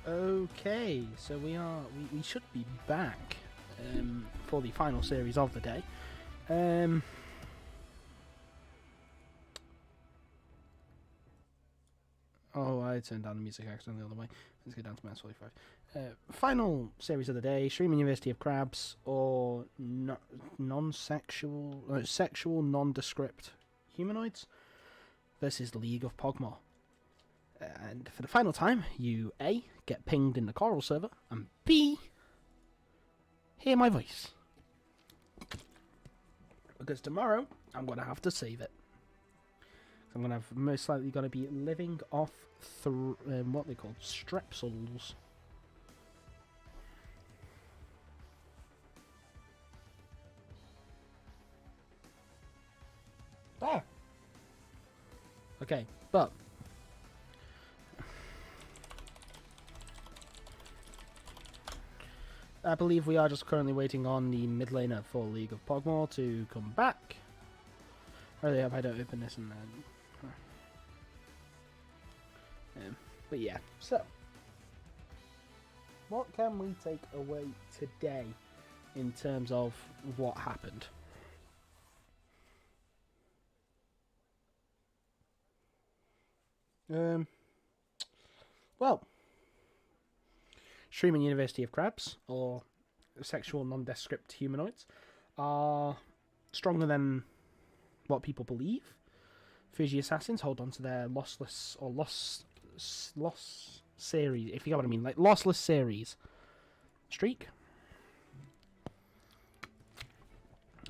Okay, so we should be back for the final series of the day. Oh, I turned down the music accidentally the other way. Let's go down to minus 45. Final series of the day: Shuriman University of Crabs or non-sexual, sexual nondescript humanoids versus League of Pog'Maw. And for the final time, you A, get pinged in the CoraL server, and B, hear my voice. Because tomorrow, I'm going to have to save it. I'm going to have most likely going to be living off what they call strepsils. Ah! Okay, but I believe we are just currently waiting on the mid laner for League of Pog'Maw to come back. I really hope I don't open this and then. But yeah, so what can we take away today in terms of what happened? Well, Shuriman University of Crabs, or sexual nondescript humanoids, are stronger than what people believe. Fiji Assassins hold on to their lossless or loss series, if you get what I mean, like lossless series streak.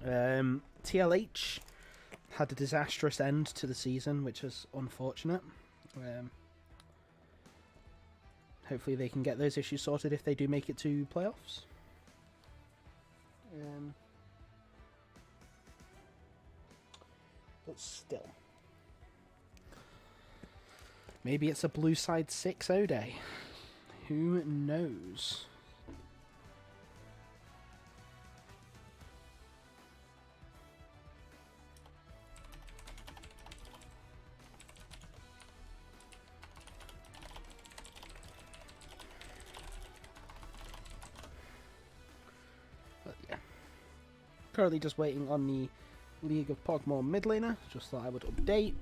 TLH had a disastrous end to the season, which was unfortunate. Hopefully they can get those issues sorted if they do make it to playoffs. But still. Maybe it's a blue side 6-0 day. Who knows? But yeah. Currently just waiting on the League of Pog'Maw mid laner. Just thought I would update.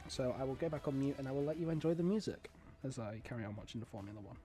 So I will go back on mute and I will let you enjoy the music as I carry on watching the Formula 1.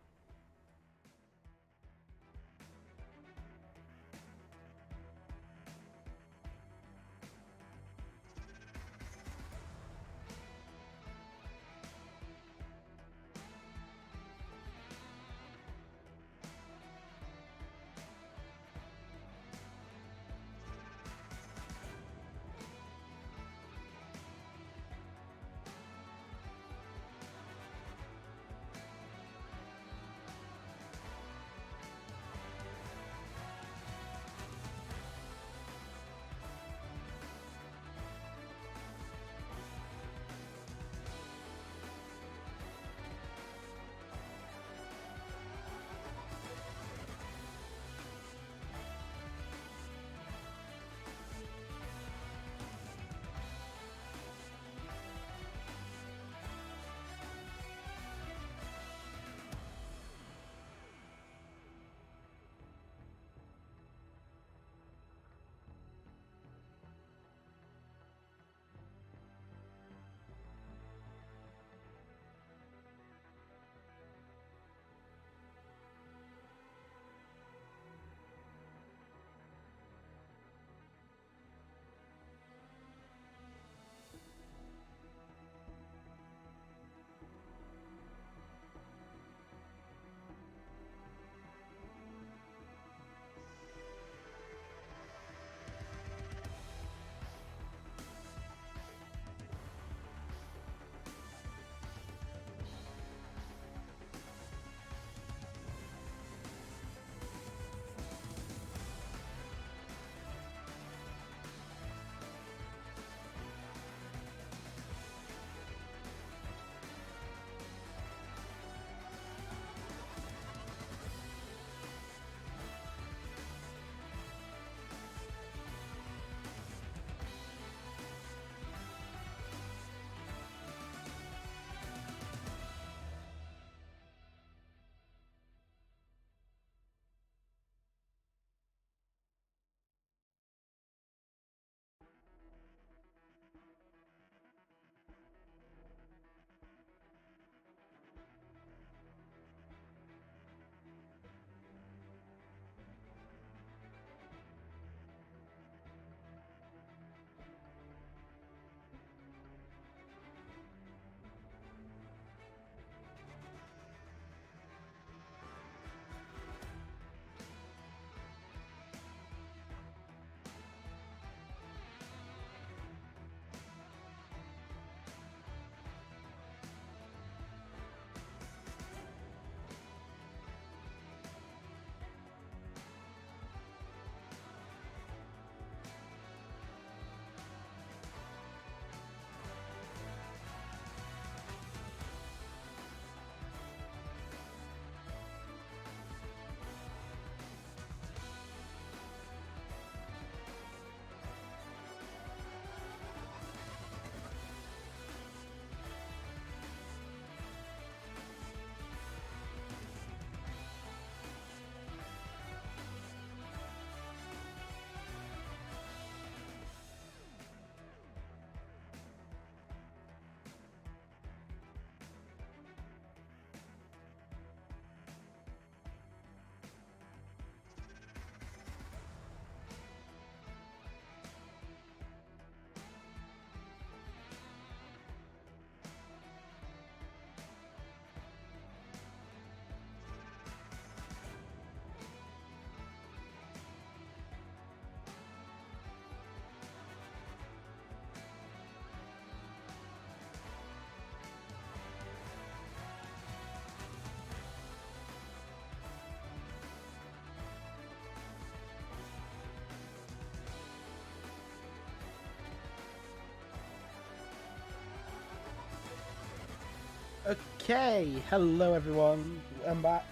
Okay, hello everyone. I'm back.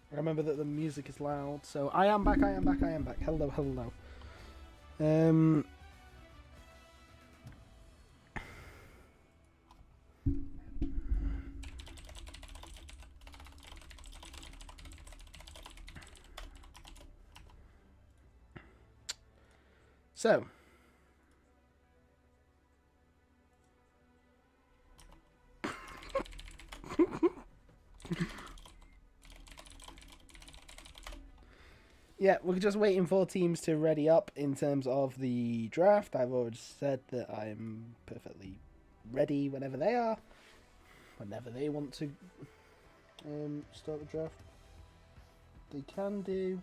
Remember that the music is loud, so I am back. Hello, hello. So. Yeah, we're just waiting for teams to ready up in terms of the draft. I've already said that I'm perfectly ready whenever they are. Whenever they want to start the draft, they can do.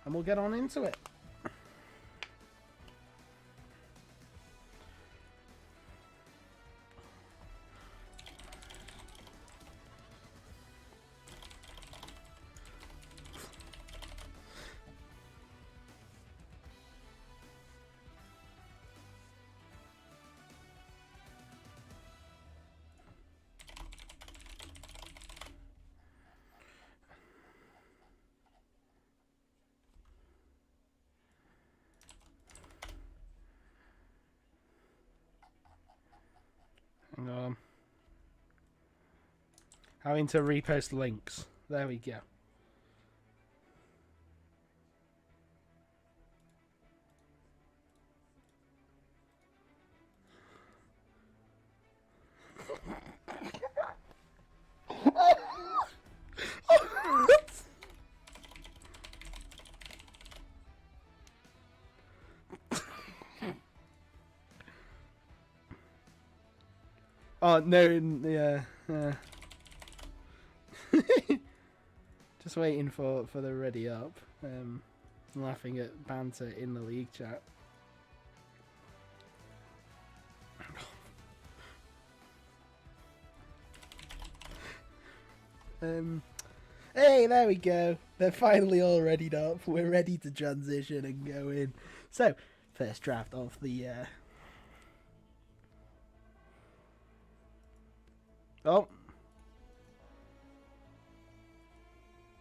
And we'll get on into it. Hang on. Having to repost links. There we go. Oh no, yeah. Just waiting for the ready up. Laughing at banter in the league chat. Hey, there we go. They're finally all readied up. We're ready to transition and go in. So, first draft of the. Oh.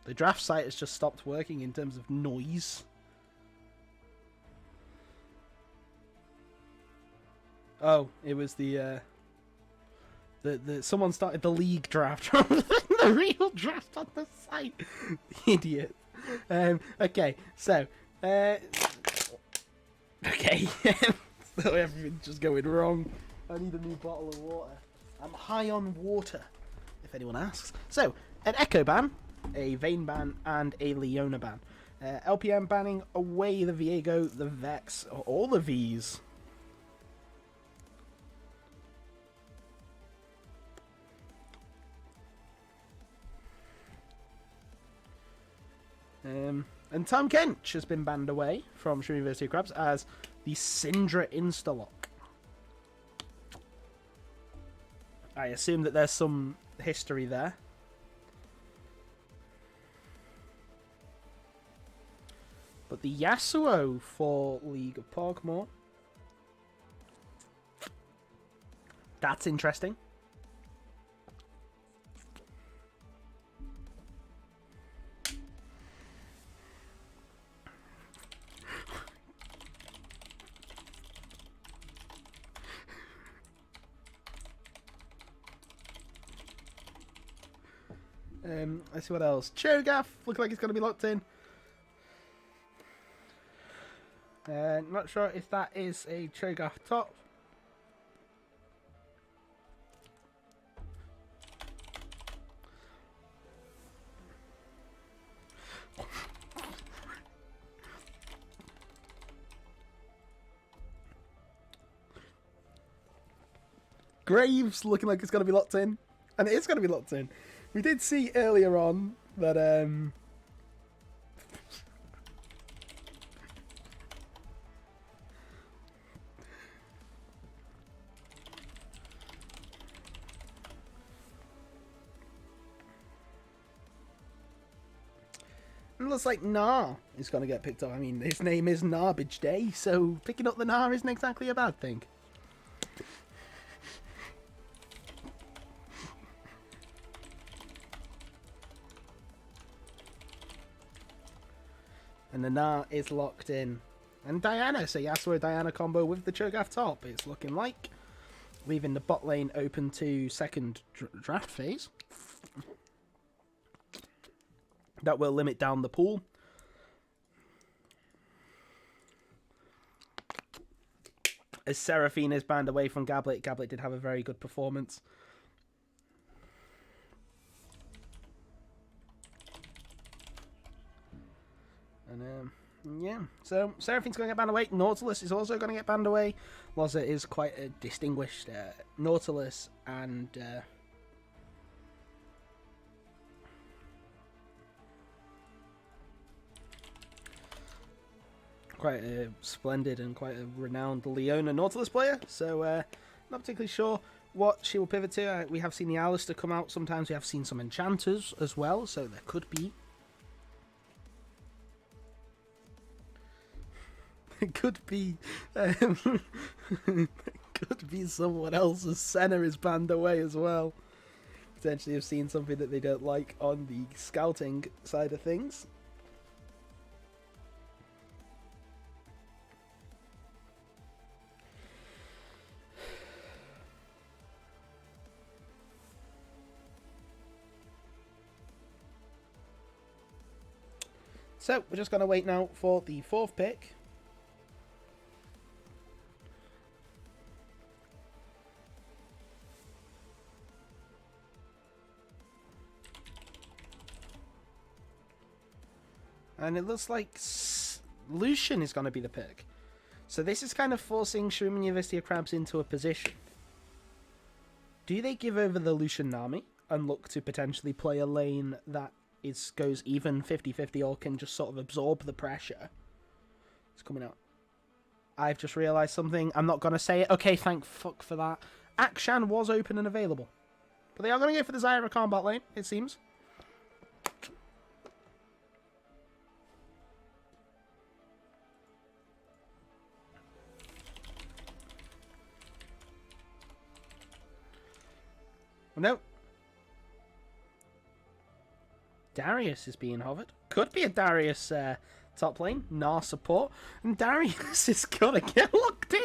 The draft site has just stopped working in terms of noise. Oh, it was the someone started the league draft rather than the real draft on the site. Idiot. Okay, so okay, so everything's just going wrong. I need a new bottle of water. I'm high on water, if anyone asks. So, an Echo ban, a Vayne ban, and a Leona ban. LPM banning away the Viego, the Vex, all the Vs. And Tom Kench has been banned away from Shuriman University of Crabs as the Syndra Instalock. I assume that there's some history there. But the Yasuo for League of Pog'Maw. That's interesting. Let's see what else. Cho'Gath, looks like it's going to be locked in. Not sure if that is a Cho'Gath top. Graves looking like it's going to be locked in. And it is going to be locked in. We did see earlier on that It looks like Nar is going to get picked up. I mean, his name is Narbage Day, so picking up the Nar isn't exactly a bad thing. And the Nar is locked in. And Diana, so Yasuo Diana combo with the Cho'Gath top, it's looking like. Leaving the bot lane open to second draft phase. That will limit down the pool. As Seraphine is banned away from Gablet, Gablet did have a very good performance. And yeah, so Seraphine's going to get banned away. Nautilus is also going to get banned away. Loza is quite a distinguished Nautilus and quite a splendid and quite a renowned Leona Nautilus player. So not particularly sure what she will pivot to. We have seen the Alistair come out sometimes. We have seen some enchanters as well, so there could be. It could be, it could be someone else as Senna is banned away as well. Potentially have seen something that they don't like on the scouting side of things. So we're just going to wait now for the fourth pick. And it looks like Lucian is going to be the pick. So this is kind of forcing Shuriman University of Crabs into a position. Do they give over the Lucian Nami and look to potentially play a lane that goes even 50-50 or can just sort of absorb the pressure? It's coming out. I've just realised something. I'm not going to say it. Okay, thank fuck for that. Akshan was open and available. But they are going to go for the Zyra combat lane, it seems. No. Darius is being hovered. Could be a Darius top lane. Nar support. And Darius is going to get locked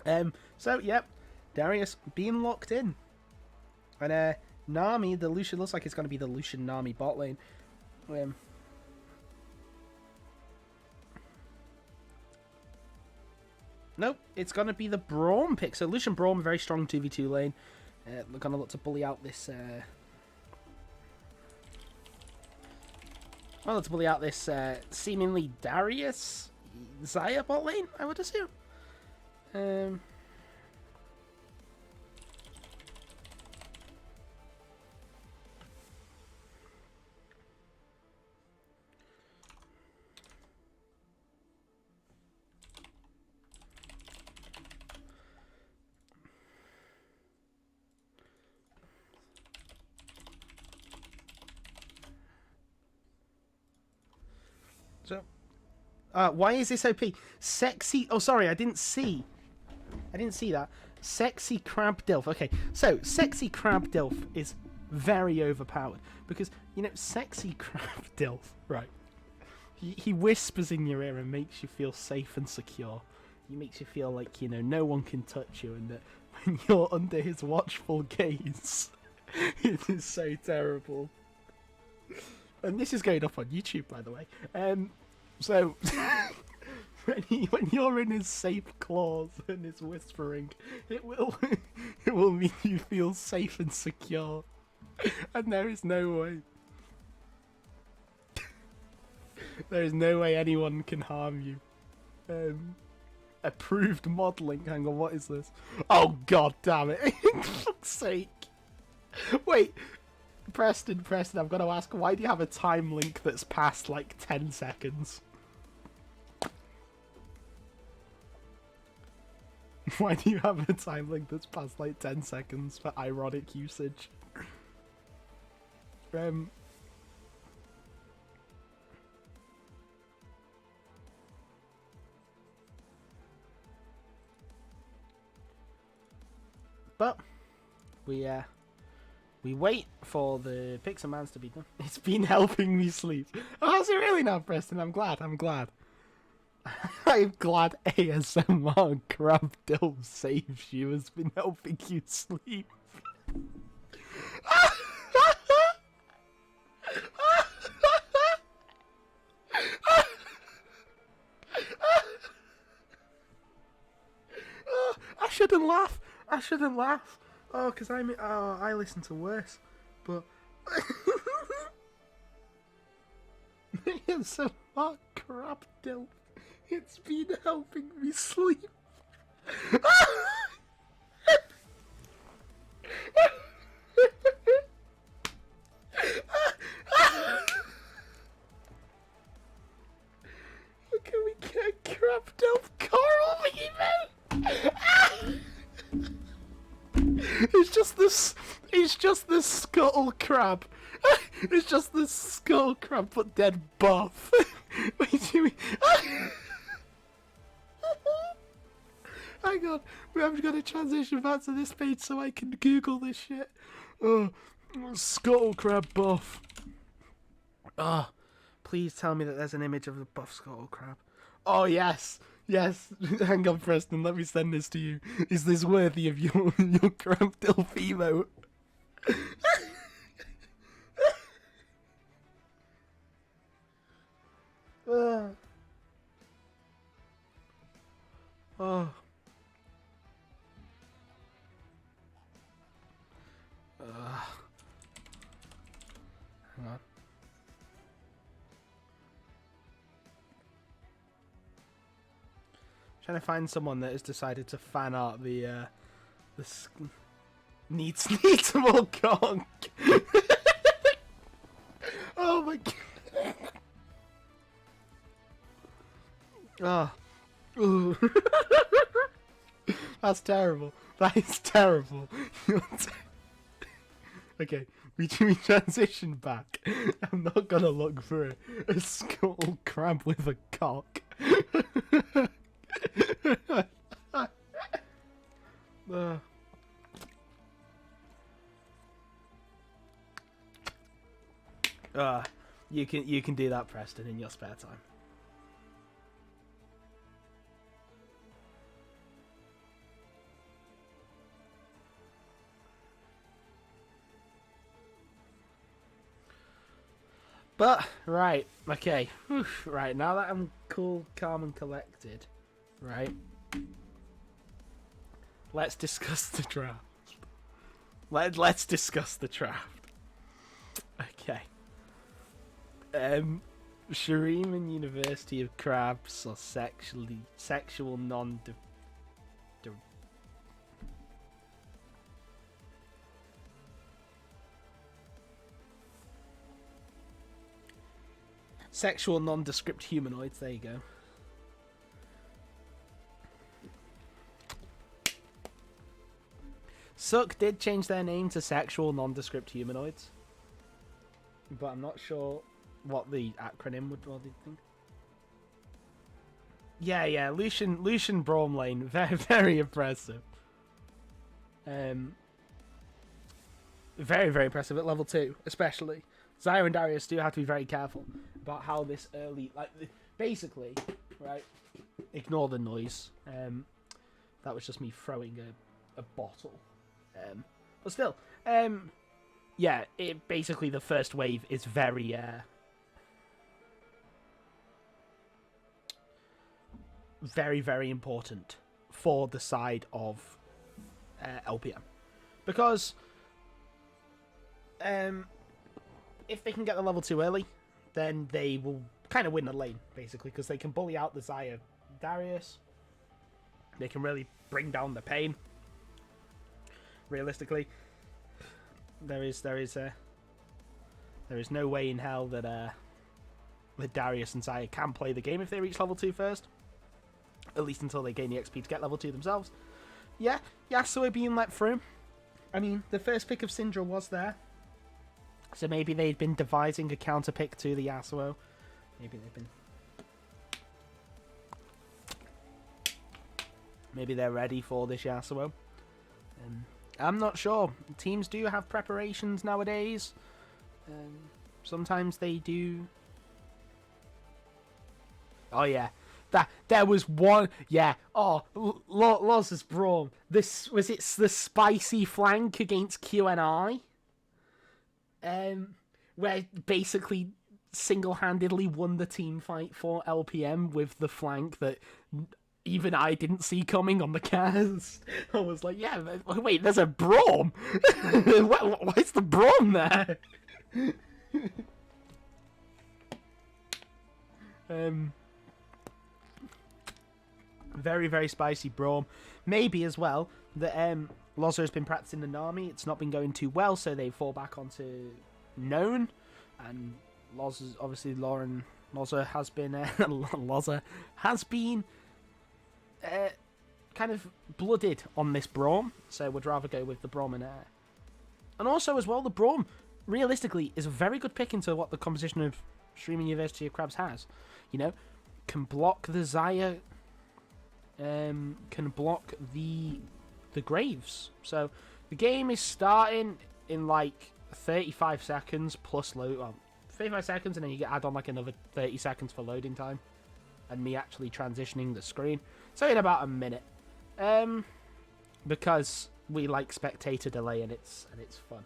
in. So, yep. Darius being locked in. And Nami, the Lucian, looks like it's going to be the Lucian Nami bot lane. Nope, it's going to be the Braum pick. So Lucian Braum, very strong 2v2 lane. We're going to look to bully out this... seemingly Darius Xayah bot lane, I would assume. So, why is this OP? Sexy... Oh, sorry, I didn't see that. Sexy Crab Dilf. Okay, so Sexy Crab Dilf is very overpowered. Because, you know, Sexy Crab Dilf, right? He whispers in your ear and makes you feel safe and secure. He makes you feel like, you know, no one can touch you and that when you're under his watchful gaze, it is so terrible. And this is going up on YouTube, by the way. So when you're in his safe claws and his whispering, it will make you feel safe and secure. And there is no way anyone can harm you. Approved modelling. Hang on, what is this? Oh god damn it! For fuck's sake! Wait. Preston, I've got to ask, why do you have a time link that's past like 10 seconds? Why do you have a time link that's past like 10 seconds for ironic usage? Um, but we wait for the picks and mans to be done. It's been helping me sleep. Oh, has it really now, Preston? I'm glad. I'm glad ASMR Crab Dill saves you has been helping you sleep. I shouldn't laugh. I shouldn't laugh. Oh, because I listen to worse. But ASMR Crab Dill. It's been helping me sleep. Can we get Crab Dill Coral even? It's just this. It's just this scuttle crab. It's just this skull crab, but dead buff. Wait, do we? Hang on, we haven't got to transition back to this page so I can Google this shit. Oh, scuttle crab buff. Oh, please tell me that there's an image of the buff scuttle crab. Oh yes, yes. Hang on, Preston. Let me send this to you. Is this worthy of your crab dilf emote? Oh. Hang on. Trying to find someone that has decided to fan art the needs more conk. Oh my god. Oh. Ooh. That's terrible. That is terrible. Okay, we transition back. I'm not gonna look for a skull crab with a cock. You can do that, Preston, in your spare time. But, right, okay. Whew, right, now that I'm cool, calm and collected, right, let's discuss the draft. Let's discuss the draft. Okay. Shuriman University of Crabs or sexual non sexual nondescript humanoids, there you go. Suck did change their name to sexual nondescript humanoids, but I'm not sure what the acronym would think. Yeah, Lucian Bromlane, very, very impressive. Very, very impressive at level 2, especially. Zyra and Darius do have to be very careful about how this early, like, basically, right, ignore the noise. That was just me throwing a bottle. But still, yeah, basically the first wave is very, very, very important for the side of LPM. Because, if they can get the level 2 early, then they will kind of win the lane, basically, because they can bully out the Zyra Darius. They can really bring down the pain. Realistically, there is no way in hell that the Darius and Zyra can play the game if they reach level 2 first. At least until they gain the XP to get level 2 themselves. Yeah, so we're being let through. I mean, the first pick of Syndra was there. So maybe they'd been devising a counter pick to the Yasuo. Maybe they're ready for this Yasuo. I'm not sure. Teams do have preparations nowadays. Sometimes they do. Oh yeah, there was one. Yeah. Oh, Loz's Braum. This was the spicy flank against QNI. Where basically single-handedly won the team fight for LPM with the flank that even I didn't see coming on the cast. I was like, yeah, wait, there's a Braum. Why's the Braum there? Very, very spicy Braum. Maybe as well that Loza has been practicing the Nami. It's not been going too well, so they fall back onto Known. And Loza's obviously Loza has been Loza has been kind of blooded on this Braum, so would rather go with the Braum and Air. And also as well, the Braum realistically is a very good pick into what the composition of Shuriman University of Crabs has. You know, can block the Xayah. Can block the Graves. So the game is starting in like 35 seconds plus load. Well, 35 seconds, and then you add on like another 30 seconds for loading time, and me actually transitioning the screen. So in about a minute, because we like spectator delay and it's fun.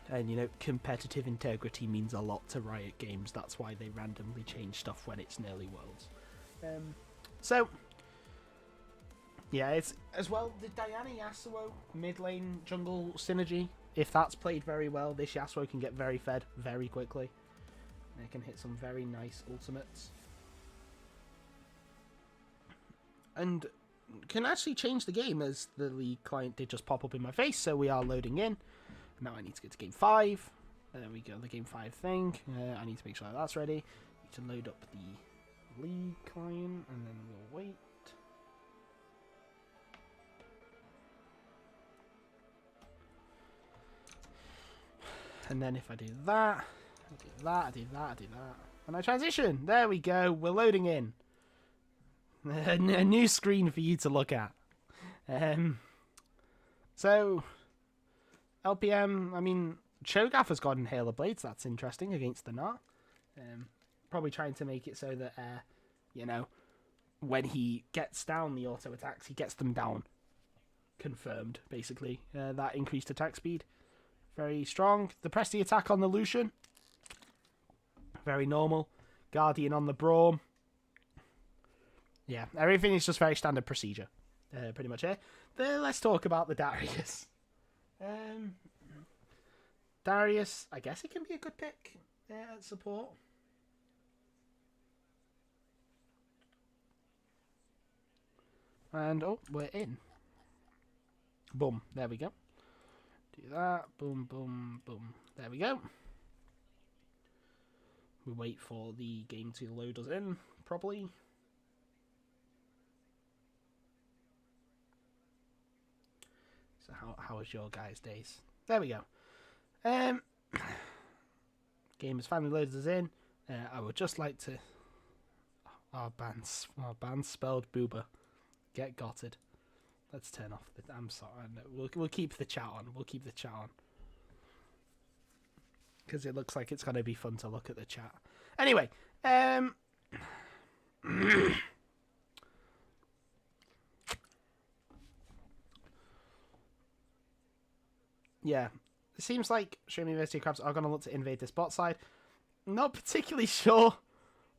And, you know, competitive integrity means a lot to Riot Games. That's why they randomly change stuff when it's nearly Worlds. So, yeah, it's as well the Diana Yasuo mid lane jungle synergy. If that's played very well, this Yasuo can get very fed very quickly. And it can hit some very nice ultimates. And can actually change the game, as the league client did just pop up in my face. So we are loading in. Now I need to get to game 5. There we go, the game 5 thing. I need to make sure that's ready. Need to load up the league client, and then we'll wait. And then if I do that, I do that, I do that, I do that, and I transition. There we go. We're loading in. A new screen for you to look at. So LPM, I mean, Cho'Gath has got Inhaler Blades. That's interesting against the Gnar. Probably trying to make it so that, you know, when he gets down the auto attacks, he gets them down. Confirmed, basically. That increased attack speed. Very strong. The press the attack on the Lucian. Very normal. Guardian on the Braum. Yeah, everything is just very standard procedure. Pretty much it. Then let's talk about the Darius. Darius, I guess it can be a good pick at support. And, oh, we're in. Boom, there we go. Do that, boom, boom, boom. There we go. We wait for the game to load us in properly. So how was your guys' days? There we go. Game has finally loaded us in. I would just like to... Our band spelled booba. Get gotted. Let's turn off the... I'm sorry. No, we'll keep the chat on. We'll keep the chat on. Because it looks like it's going to be fun to look at the chat. Anyway. Yeah. It seems like Shuriman University Crabs are going to look to invade this bot side. Not particularly sure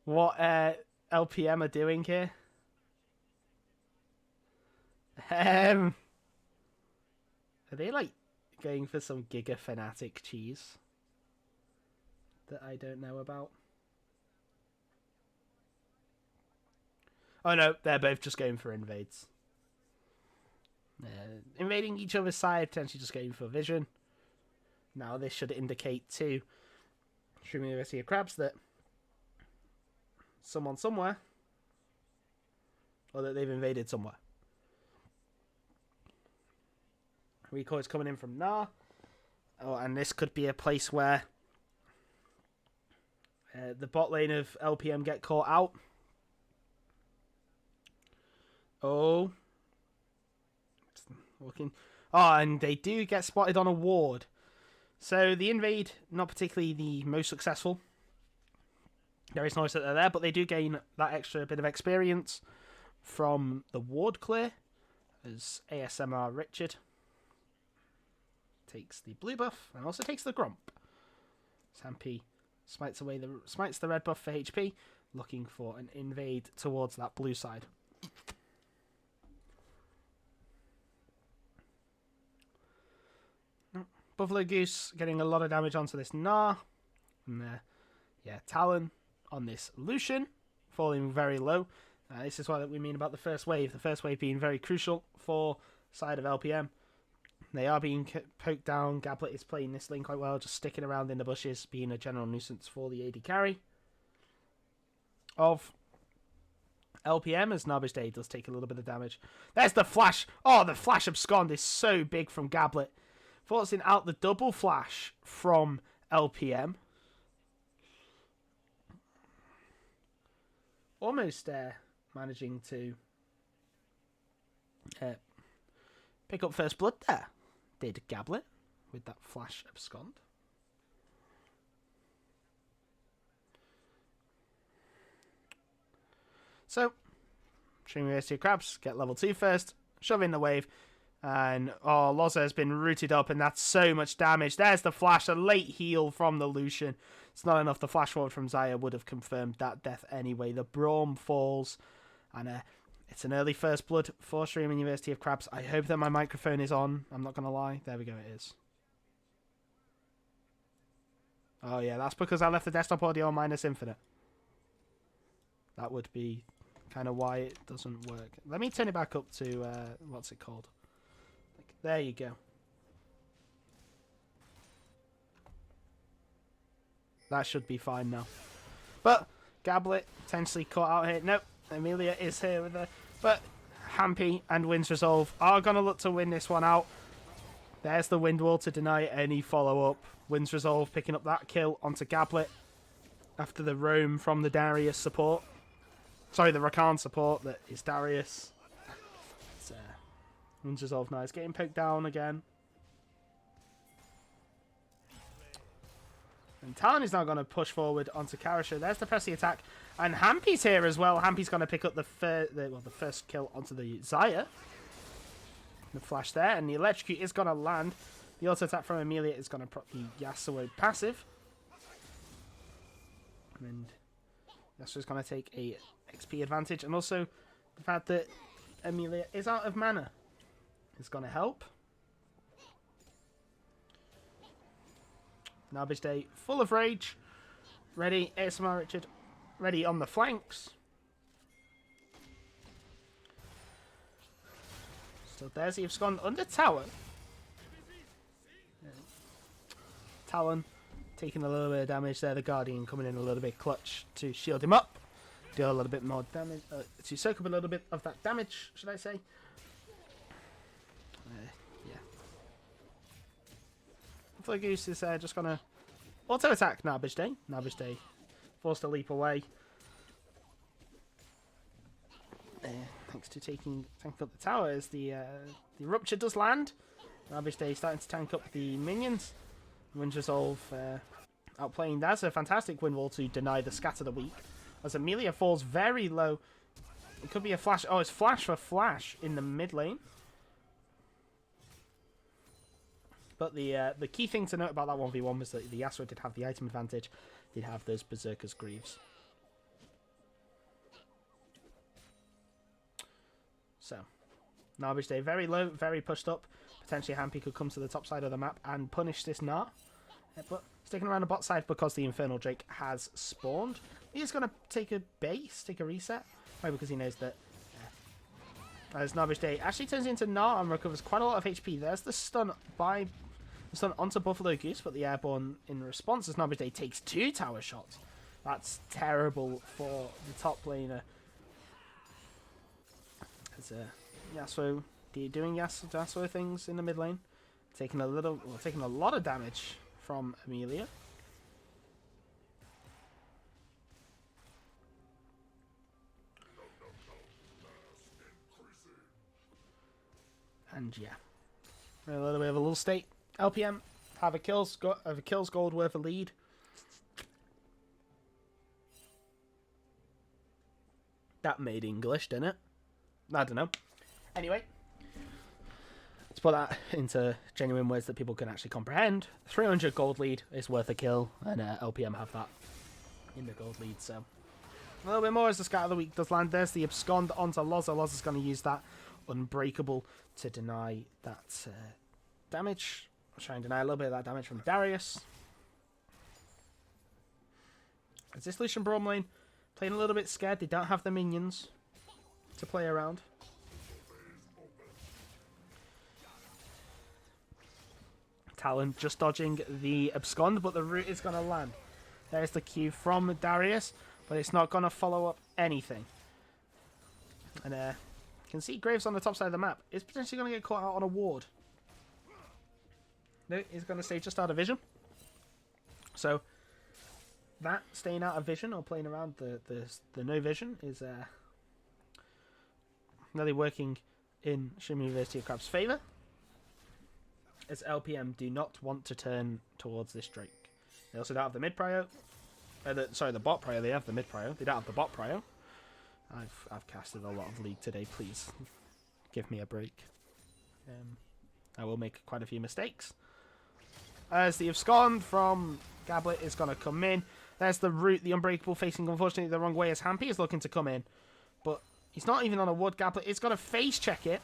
what LPM are doing here. Are they like going for some Giga Fanatic cheese that I don't know about? Oh no, they're both just going for invades. Invading each other's side, potentially just going for vision. Now this should indicate to Shuriman University of Crabs that someone somewhere, or that they've invaded somewhere. Recoil is coming in from Gnar. Oh, and this could be a place where the bot lane of LPM get caught out. Oh. Looking. Oh, and they do get spotted on a ward. So the invade, not particularly the most successful. There is noise that they're there, but they do gain that extra bit of experience from the ward clear. As ASMR Richard takes the blue buff and also takes the grump. Sampy smites the red buff for HP, looking for an invade towards that blue side. Buffalo Goose getting a lot of damage onto this Gnar. And Talon on this Lucian, falling very low. This is what we mean about the first wave. The first wave being very crucial for side of LPM. They are being poked down. Gablet is playing this lane quite well, just sticking around in the bushes, being a general nuisance for the AD carry of LPM, as Narbish Day does take a little bit of damage. There's the flash. Oh, the flash abscond is so big from Gablet. Forcing out the double flash from LPM. Almost managing to pick up first blood there. Did Gablet with that flash abscond. So, Shuriman University of Crabs get level 2 first. Shove in the wave. And, Loza has been rooted up, and that's so much damage. There's the flash, a late heal from the Lucian. It's not enough. The flash forward from Xayah would have confirmed that death anyway. The Braum falls, and it's an early first blood for Shuriman University of Crabs. I hope that my microphone is on. I'm not going to lie. There we go, it is. Oh, yeah, that's because I left the desktop audio on -infinite. That would be kind of why it doesn't work. Let me turn it back up to, what's it called? There you go. That should be fine now. But Gablet potentially caught out here. Nope, Amelia is here with her. But Hampy and Wind's Resolve are going to look to win this one out. There's the Wind Wall to deny any follow-up. Wind's Resolve picking up that kill onto Gablet after the roam from the Darius support. Sorry, the Rakan support that is Darius. Wind's Resolve now is getting poked down again. And Talon is now going to push forward onto Karasha. There's the pressy attack. And Hampy's here as well. Hampy's going to pick up the first kill onto the Xayah. The flash there. And the electrocute is going to land. The auto attack from Amelia is going to prop the Yasuo passive. And Yasuo's going to take a XP advantage. And also the fact that Amelia is out of mana is going to help. Narbish Day full of rage. Ready, ASMR Richard. Ready on the flanks. So there's the abscond under tower. Talon taking a little bit of damage there. The Guardian coming in a little bit clutch to shield him up. Deal a little bit more damage. To soak up a little bit of that damage, should I say. Buffalo Goose is just going to auto-attack Narbish Day. Narbish Day forced to leap away. Thanks to tanking up the tower as the Rupture does land. Narbish Day starting to tank up the minions. Wind Resolve outplaying. That's a fantastic wind wall to deny the Scatter the Weak. As Amelia falls very low. It could be a flash. Oh, it's flash for flash in the mid lane. But the key thing to note about that 1v1 was that the Yasuo did have the item advantage. Did have those Berserker's Greaves. So, Narbish Day very low, very pushed up. Potentially Hampy could come to the top side of the map and punish this Gnar. But sticking around the bot side because the Infernal Drake has spawned. He's going to take a base, take a reset. Why? Because he knows that as Narbish Day actually turns into Gnar and recovers quite a lot of HP. There's the stun onto Buffalo Goose, but the airborne in response as Narbish Day takes 2 tower shots. That's terrible for the top laner. As Yasuo doing Yasuo things in the mid lane. taking a lot of damage from Amelia. And yeah, a little bit of a little state. LPM have a kills gold worth of lead. That made English, didn't it? I don't know. Anyway, let's put that into genuine words that people can actually comprehend. 300 gold lead is worth a kill, and LPM have that in the gold lead. So a little bit more as the Scat of the Week does land. There's the Abscond onto Loza. Loza's going to use that Unbreakable to deny that damage. I'll try and deny a little bit of that damage from Darius. Is this Lucian Braum lane playing a little bit scared? They don't have the minions to play around. Talon just dodging the Abscond, but the root is going to land. There's the Q from Darius, but it's not going to follow up anything. And you can see Graves on the top side of the map is potentially going to get caught out on a ward. No, he's going to stay just out of vision. So that staying out of vision or playing around the no vision is really working in Shuriman University of Crab's favour, as LPM do not want to turn towards this Drake. They also don't have the mid prio. The bot prio. They have the mid prio. They don't have the bot prio. I've casted a lot of League today. Please give me a break. I will make quite a few mistakes. As the Abscond from Gablet is going to come in. There's the root, the Unbreakable, facing unfortunately the wrong way as Hampy is looking to come in. But he's not even on a wood. Gablet is going to face check it.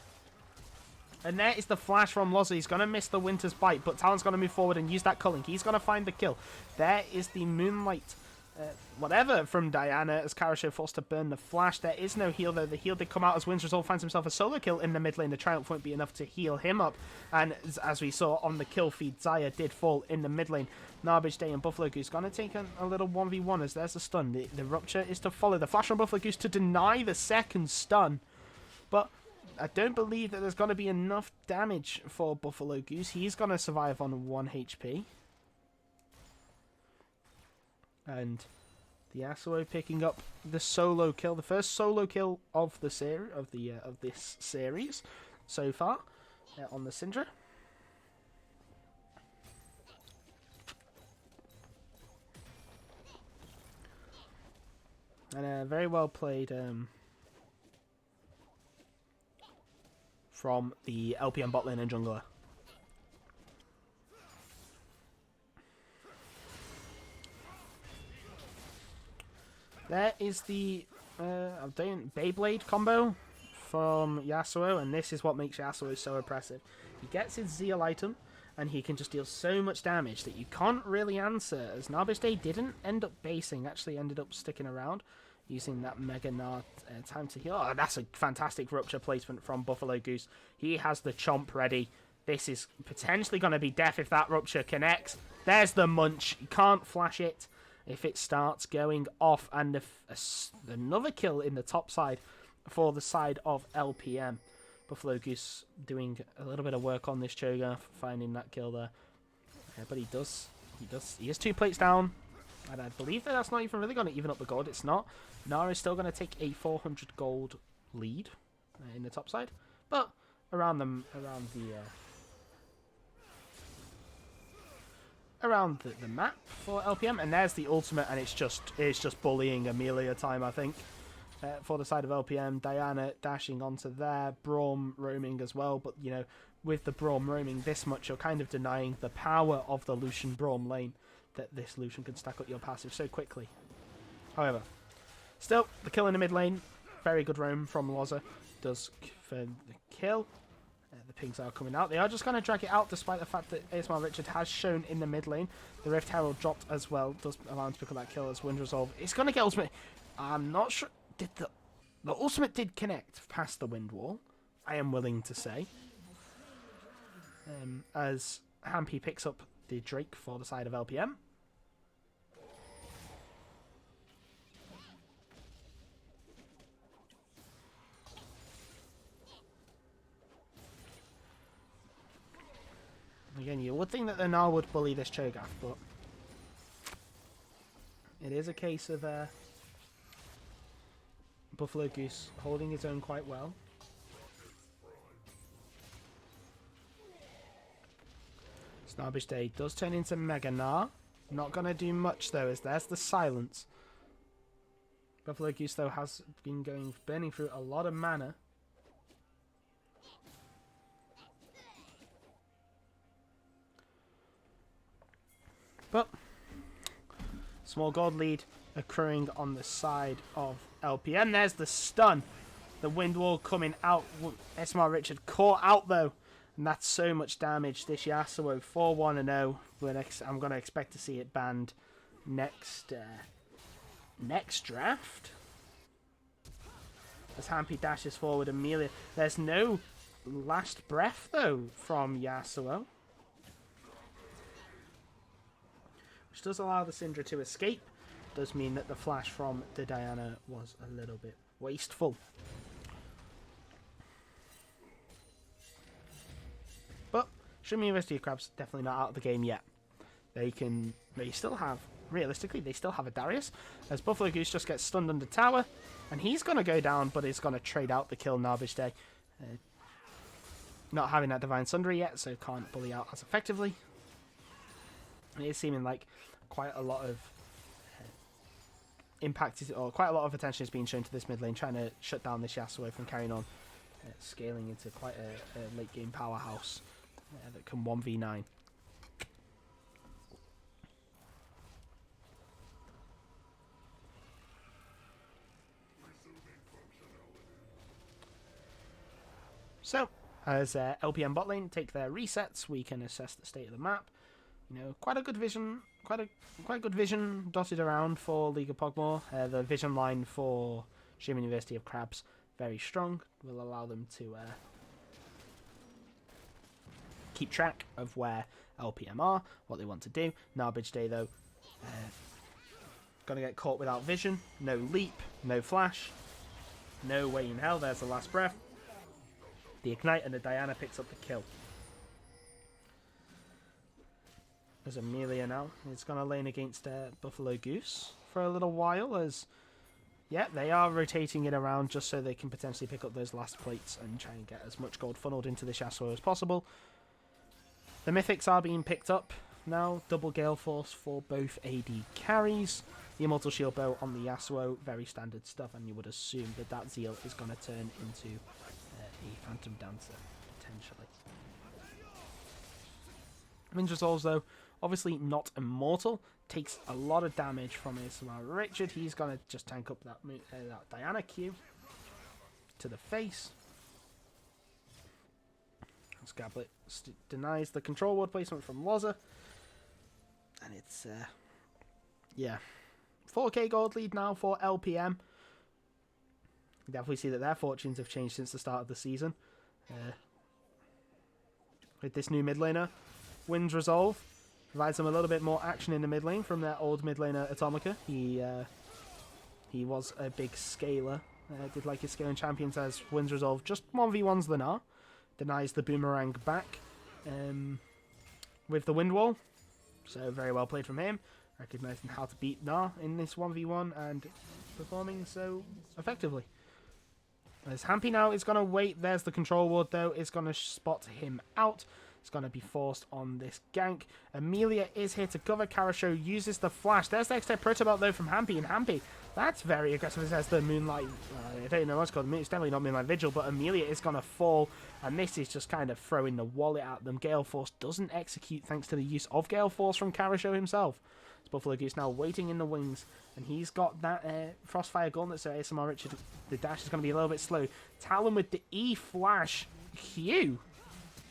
And there is the flash from Loza. He's going to miss the Winter's Bite, but Talon's going to move forward and use that culling. He's going to find the kill. There is the Moonlight whatever from Diana as Karasho forced to burn the flash. There is no heal though. The heal did come out as Wind's Resolve finds himself a solo kill in the mid lane. The Triumph won't be enough to heal him up. And as we saw on the kill feed, Zaya did fall in the mid lane. Narbage Day and Buffalo Goose going to take a little 1v1 as there's a stun. The Rupture is to follow. The flash from Buffalo Goose to deny the second stun. But I don't believe that there's going to be enough damage for Buffalo Goose. He's going to survive on 1 HP. And the Yasuo picking up the solo kill, the first solo kill of the series of this series so far on the Syndra. And very well played from the LPM bot lane and jungler. There is the Beyblade combo from Yasuo, and this is what makes Yasuo so oppressive. He gets his Zeal item, and he can just deal so much damage that you can't really answer, as Narbage Day didn't end up basing, actually ended up sticking around, using that Mega Nard time to heal. Oh, that's a fantastic Rupture placement from Buffalo Goose. He has the Chomp ready. This is potentially going to be death if that Rupture connects. There's the Munch. You can't flash it if it starts going off, and another kill in the top side for the side of LPM. Buffalo Goose doing a little bit of work on this Cho'Gath, finding that kill there. But he is 2 plates down, and I believe that that's not even really going to even up the gold. It's not. Nara is still going to take a 400 gold lead in the top side, but around the map for LPM, and there's the ultimate, and it's just bullying Amelia time, I think, for the side of LPM. Diana dashing onto there, Braum roaming as well, but you know, with the Braum roaming this much, you're kind of denying the power of the Lucian Braum lane, that this Lucian can stack up your passive so quickly. However, still, the kill in the mid lane, very good roam from Loza, does for the kill. The pings are coming out. They are just going to drag it out, despite the fact that ASMR Richard has shown in the mid lane. The Rift Herald dropped as well. Does allow him to pick up that kill as Wind Resolve. It's going to get ultimate. I'm not sure. Did the ultimate did connect past the Wind Wall, I am willing to say. As Hampy picks up the Drake for the side of LPM. Again, you would think that the Gnar would bully this Cho'Gath, but it is a case of Buffalo Goose holding his own quite well. Snarbish Day does turn into Mega Gnar. Not going to do much though, as there's the silence. Buffalo Goose though has been burning through a lot of mana. But small gold lead occurring on the side of LPM. There's the stun. The wind wall coming out. SMR Richard caught out though. And that's so much damage. This Yasuo 4-1-0. I'm going to expect to see it banned next draft. As Hampy dashes forward, Amelia. There's no last breath though from Yasuo, which does allow the Syndra to escape. Does mean that the flash from the Diana was a little bit wasteful. But Shuriman University of Crabs definitely not out of the game yet. They still have, realistically, they still have a Darius, as Buffalo Goose just gets stunned under tower, and he's going to go down, but he's going to trade out the kill Narbish Day. Not having that Divine Sundry yet, so can't bully out as effectively. It is seeming like quite a lot of impact, or quite a lot of attention is being shown to this mid lane, trying to shut down this Yasuo from carrying on, scaling into quite a late game powerhouse that can 1v9. So, as LPM bot lane take their resets, we can assess the state of the map. You know, quite good vision dotted around for League of Pog'Maw. The vision line for Shuriman University of Crabs very strong. Will allow them to keep track of where LPM are, what they want to do. Narbage Day though, gonna get caught without vision. No leap, no flash, no way in hell. There's the last breath. The ignite, and the Diana picks up the kill. There's Amelia now. It's going to lane against Buffalo Goose for a little while, as yeah, they are rotating it around just so they can potentially pick up those last plates and try and get as much gold funneled into the Yasuo as possible. The mythics are being picked up now. Double Gale Force for both AD carries. The Immortal Shield Bow on the Yasuo, very standard stuff, and you would assume that that Zeal is going to turn into a Phantom Dancer, potentially. Wind Resolves, though, obviously not immortal. Takes a lot of damage from ASMR Richard. He's going to just tank up that Diana Q to the face. Scablet denies the control ward placement from Loza. And it's, yeah. 4k gold lead now for LPM. You definitely see that their fortunes have changed since the start of the season. With this new mid laner, Wind's Resolve provides them a little bit more action in the mid lane from their old mid laner Atomica. He was a big scaler. Did like his scaling champions, as Wind's Resolve just 1v1s the Gnar. Denies the boomerang back with the wind wall. So very well played from him. Recognizing how to beat Gnar in this 1v1 and performing so effectively. As Hampy now is going to wait. There's the control ward though. Is going to spot him out. It's going to be forced on this gank. Amelia is here to cover. CoraL uses the flash. There's the extra protobelt though from Hampy. And Hampy, that's very aggressive. It says the Moonlight. I don't know what's called. It's definitely not Moonlight Vigil. But Amelia is going to fall. And this is just kind of throwing the wallet at them. Gale Force doesn't execute thanks to the use of Gale Force from CoraL himself. Buffalo Goose now waiting in the wings, and he's got that Frostfire Gauntlet, so ASMR Richard, the dash is going to be a little bit slow. Talon with the E-Flash Q.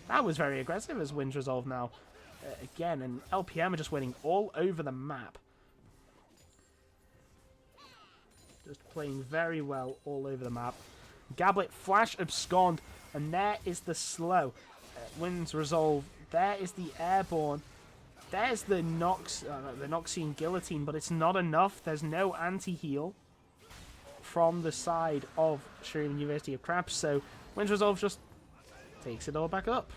That was very aggressive as Wind's Resolve now. Again, and LPM are just winning all over the map. Just playing very well all over the map. Gablet Flash abscond, and there is the slow. Wind's Resolve, there is the Airborne. There's the Noxian Guillotine, but it's not enough. There's no anti-heal from the side of Shuriman University of Crabs, so Wind's Resolve just takes it all back up.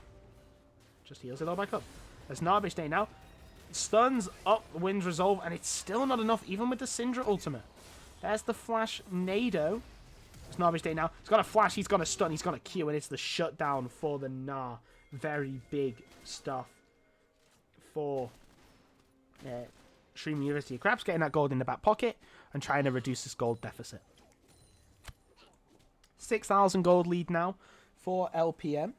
Just heals it all back up. As Narbish Day now stuns up Wind's Resolve, and it's still not enough, even with the Syndra ultimate. There's the flash Nado. It's Narbish Day now. He's got a flash, he's got a stun, he's got a Q, and it's the shutdown for the Gnar. Very big stuff for Shuriman University of Crabs, getting that gold in the back pocket and trying to reduce this gold deficit. 6,000 gold lead now for LPM.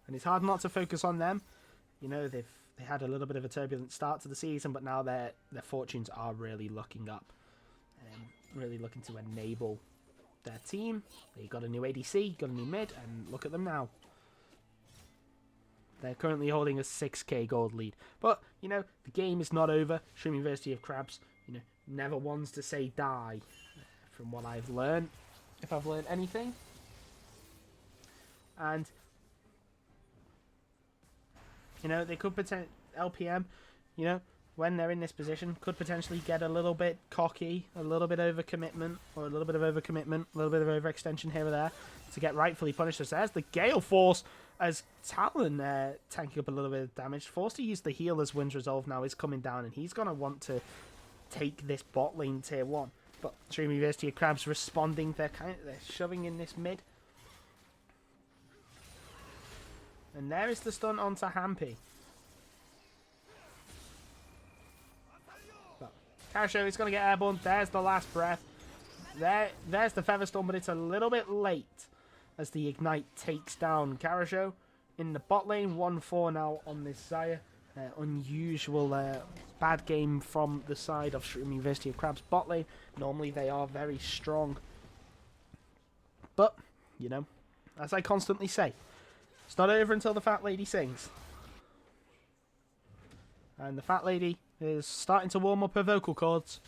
And it's hard not to focus on them. You know, they had a little bit of a turbulent start to the season, but now their fortunes are really looking up. Really looking to enable their team. They got a new ADC, got a new mid, and look at them now. They're currently holding a 6k gold lead. But, you know, the game is not over. Shuriman University of Crabs, you know, never wants to say die, from what I've learned, if I've learned anything. And, you know, they could potentially, LPM, you know, when they're in this position, could potentially get a little bit cocky, a little bit overcommitment, or a little bit of overcommitment, a little bit of overextension here or there, to get rightfully punished. So there's the Gale Force, as Talon tanking up a little bit of damage. Forced to use the heal as Wind's Resolve now is coming down, and he's going to want to take this bot lane tier 1. But Shuriman University of Crabs responding, they're shoving in this mid. And there is the stun onto Hampy. CoraL is going to get airborne. There's the last breath. There's the Featherstorm, but it's a little bit late as the Ignite takes down CoraL in the bot lane. 1-4 now on this Xayah. Unusual bad game from the side of Shuriman University of Crabs bot lane. Normally they are very strong. But, you know, as I constantly say, it's not over until the Fat Lady sings. And the Fat Lady is starting to warm up her vocal cords.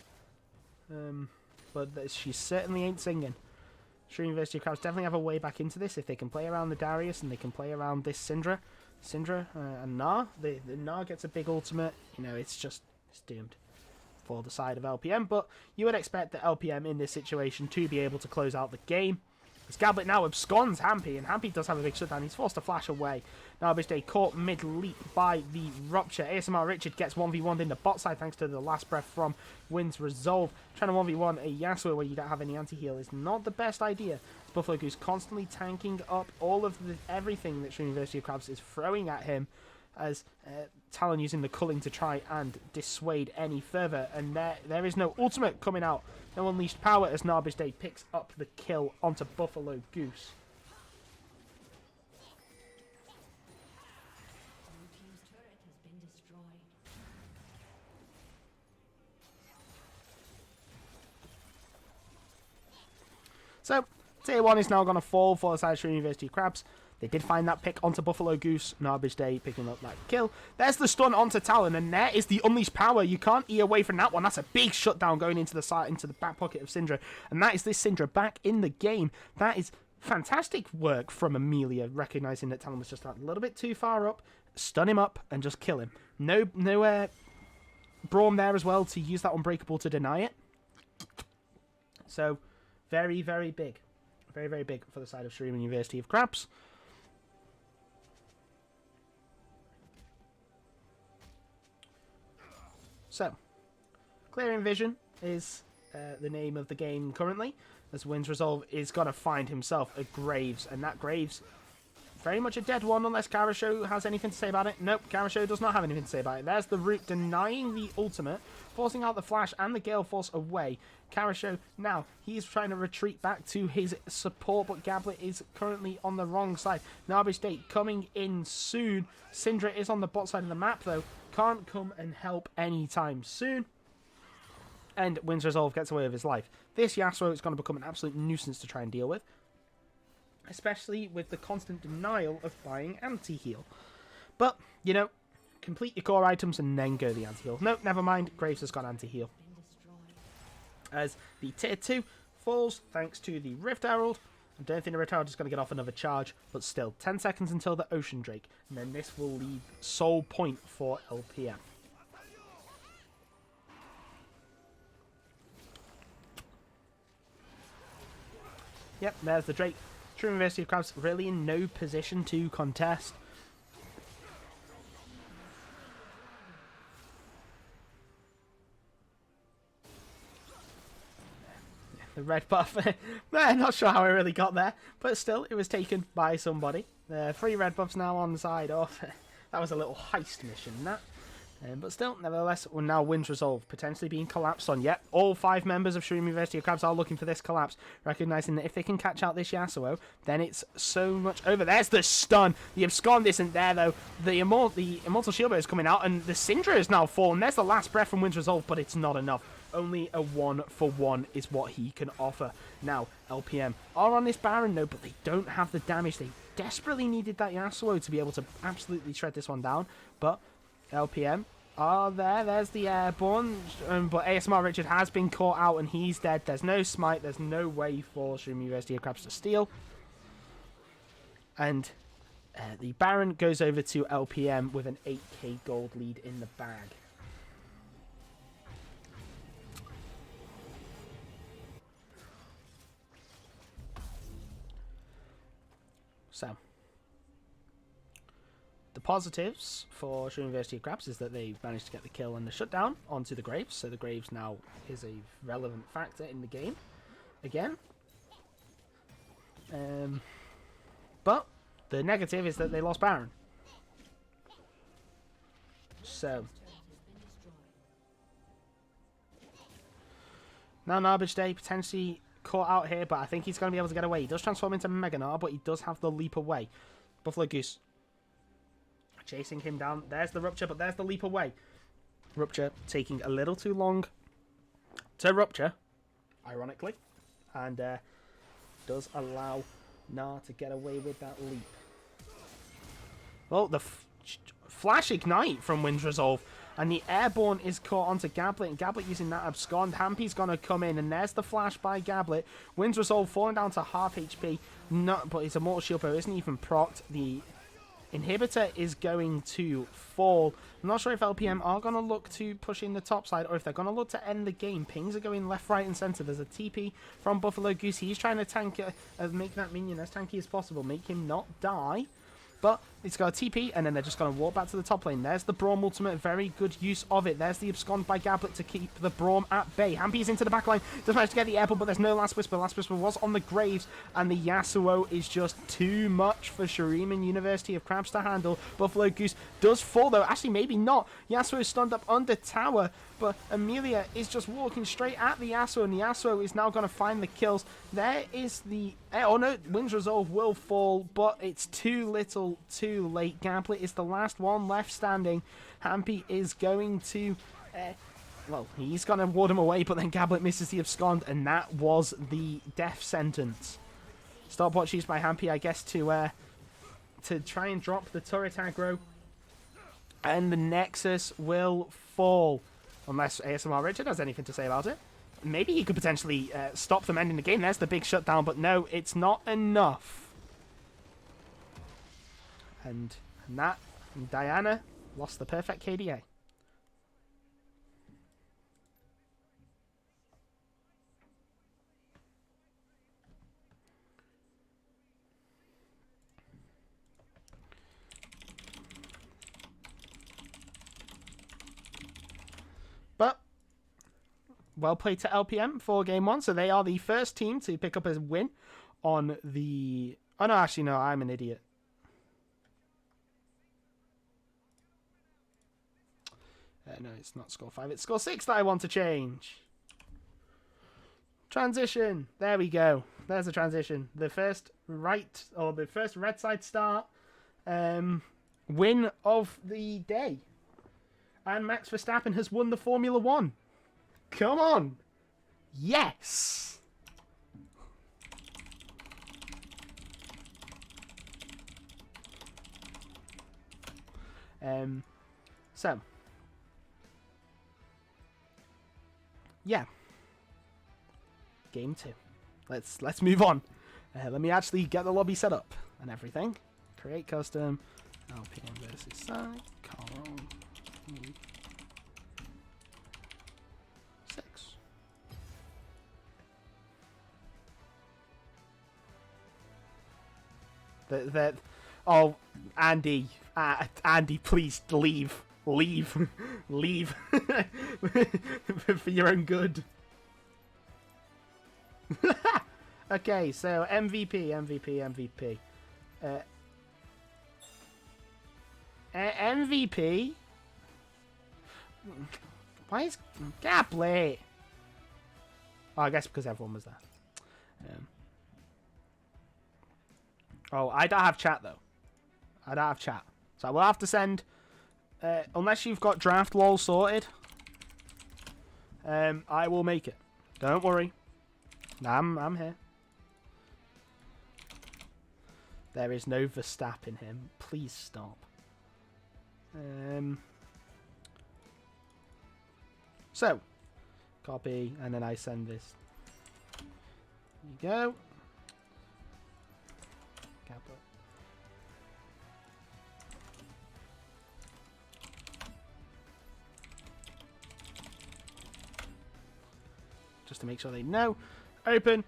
But she certainly ain't singing. Shuriman University of Crabs definitely have a way back into this if they can play around the Darius and they can play around this Syndra and Gnar. The Gnar gets a big ultimate. You know, it's doomed for the side of LPM. But you would expect the LPM in this situation to be able to close out the game. As Gablet now absconds Hampy, and Hampy does have a big shutdown. He's forced to flash away. Narbish Day caught mid-leap by the Rupture. ASMR Richard gets 1v1'd in the bot side thanks to the last breath from Wind's Resolve. Trying to 1v1 a Yasuo where you don't have any anti-heal is not the best idea. Buffalo Goose constantly tanking up all of everything that Shuriman University of Crabs is throwing at him, as Talon using the culling to try and dissuade any further. And there is no ultimate coming out. No unleashed power as Narbish Day picks up the kill onto Buffalo Goose. So, tier 1 is now going to fall for the side of Shuriman University of Crabs. They did find that pick onto Buffalo Goose. Narbish Day picking up that kill. There's the stun onto Talon, and there is the unleashed power. You can't E away from that one. That's a big shutdown going into the side, into the back pocket of Syndra. And that is this Syndra back in the game. That is fantastic work from Amelia, recognizing that Talon was just a little bit too far up. Stun him up and just kill him. No Braum there as well to use that Unbreakable to deny it. So, very, very big. Very, very big for the side of Shuriman University of Crabs. So, Clearing Vision is the name of the game currently, as Wind's Resolve is going to find himself a Graves, and that Graves, very much a dead one unless CoraL has anything to say about it. Nope, CoraL does not have anything to say about it. There's the root denying the ultimate, forcing out the Flash and the Gale Force away. CoraL now, he's trying to retreat back to his support, but Gablet is currently on the wrong side. Narbish Day coming in soon. Syndra is on the bot side of the map though. Can't come and help anytime soon. And Wind's Resolve gets away with his life. This Yasuo is going to become an absolute nuisance to try and deal with. Especially with the constant denial of buying anti-heal. But, you know, complete your core items and then go the anti-heal. No, never mind. Graves has got anti-heal. As the tier 2 falls thanks to the Rift Herald. I don't think the Rift Herald is going to get off another charge, but still, 10 seconds until the Ocean Drake, and then this will leave sole point for LPM. Yep, there's the Drake. Shuriman University of Crabs really in no position to contest. The red buff, not sure how I really got there, but still, it was taken by somebody. 3 red buffs now on the side off. That was a little heist mission, that. But still, nevertheless, we're now Wind's Resolve potentially being collapsed on. Yep, all 5 members of Shuriman University of Crabs are looking for this collapse, recognizing that if they can catch out this Yasuo, then it's so much over. There's the stun. The abscond isn't there, though. The Immortal Shieldbearer is coming out, and the Syndra is now fallen. There's the last breath from Wind's Resolve, but it's not enough. Only a 1-for-1 is what he can offer. Now, LPM are on this Baron, though, but they don't have the damage. They desperately needed that Yasuo to be able to absolutely shred this one down, but LPM are there. There's the airborne, but ASMR Richard has been caught out, and he's dead. There's no smite. There's no way for Shuriman University of Crabs to steal. And the Baron goes over to LPM with an 8k gold lead in the bag. So, the positives for Shuriman University of Crabs is that they've managed to get the kill and the shutdown onto the Graves, so the Graves now is a relevant factor in the game again. But the negative is that they lost Baron. So, now Narbage Day potentially caught out here, but I think he's going to be able to get away. He does transform into Mega Gnar, but he does have the leap away. Buffalo Goose chasing him down. There's the Rupture, but there's the leap away. Rupture taking a little too long to Rupture, ironically, and does allow Gnar to get away with that leap. Well, the Flash Ignite from Wind's Resolve, and the Airborne is caught onto Gablet, and Gablet using that abscond. Hampy's going to come in, and there's the Flash by Gablet. Wind's Resolve falling down to half HP, but his Immortal Shield Bow isn't even procced. The Inhibitor is going to fall. I'm not sure if LPM are going to look to push in the top side, or if they're going to look to end the game. Pings are going left, right, and center. There's a TP from Buffalo Goose. He's trying to tank make that minion as tanky as possible, make him not die. But it's got a TP, and then they're just going to walk back to the top lane. There's the Braum ultimate, very good use of it. There's the abscond by Gablet to keep the Braum at bay. Hampy's into the back line, does manage to get the airport, but there's no Last Whisper. Last Whisper was on the Graves, and the Yasuo is just too much for Shuriman University of Crabs to handle. Buffalo Goose does fall, though. Actually, maybe not. Yasuo is stunned up under tower, but Amelia is just walking straight at the Yasuo, and the Yasuo is now going to find the kills. There is the... Oh no, Wind's Resolve will fall, but it's too little, too late. Gablet is the last one left standing. Hampy is going to... well, he's going to ward him away, but then Gablet misses the abscond, and that was the death sentence. Stopwatch used by Hampy, I guess, to try and drop the turret aggro. And the Nexus will fall. Unless ASMR Richard has anything to say about it. Maybe he could potentially stop them ending the game. There's the big shutdown, but no, it's not enough. And Nat and Diana lost the perfect KDA. But well played to LPM for game 1. So they are the first team to pick up a win on the... Oh, no, actually, no, I'm an idiot. No, it's not score 5. It's score 6 that I want to change. Transition. There we go. There's a transition. The first the first red side start win of the day. And Max Verstappen has won the Formula 1. Come on. Yes. So. Yeah. Game 2. Let's move on. Let me actually get the lobby set up and everything. Create custom. LPM versus side. CoraL. 6. Oh, Andy, Andy, please leave, leave, leave, for your own good. Okay, so MVP. MVP. Why is Gabley? Oh, I guess because everyone was there. Oh, I don't have chat though. I don't have chat, so I will have to send. Unless you've got draft wall sorted, I will make it. Don't worry. I'm here. There is no Verstappen him. Please stop. So, copy, and then I send this. There you go. Just to make sure they know. Open.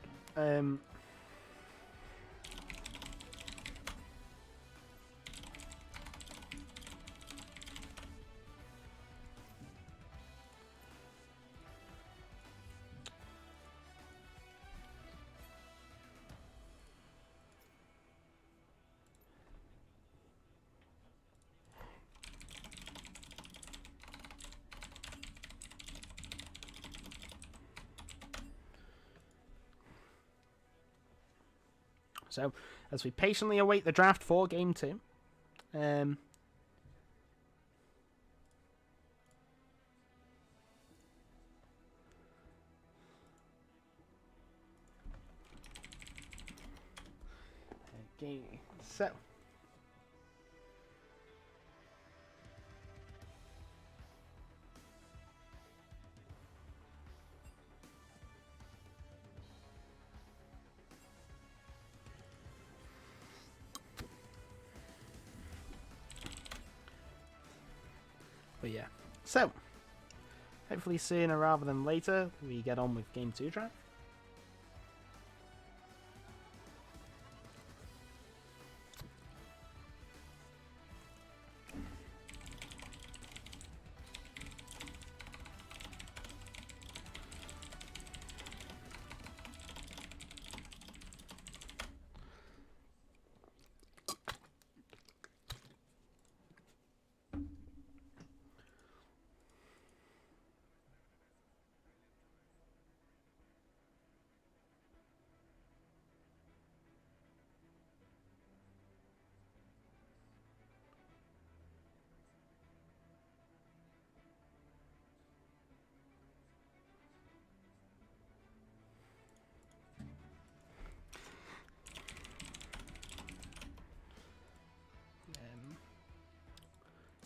So, as we patiently await the draft for Game 2, so but yeah, so hopefully sooner rather than later we get on with Game 2 draft.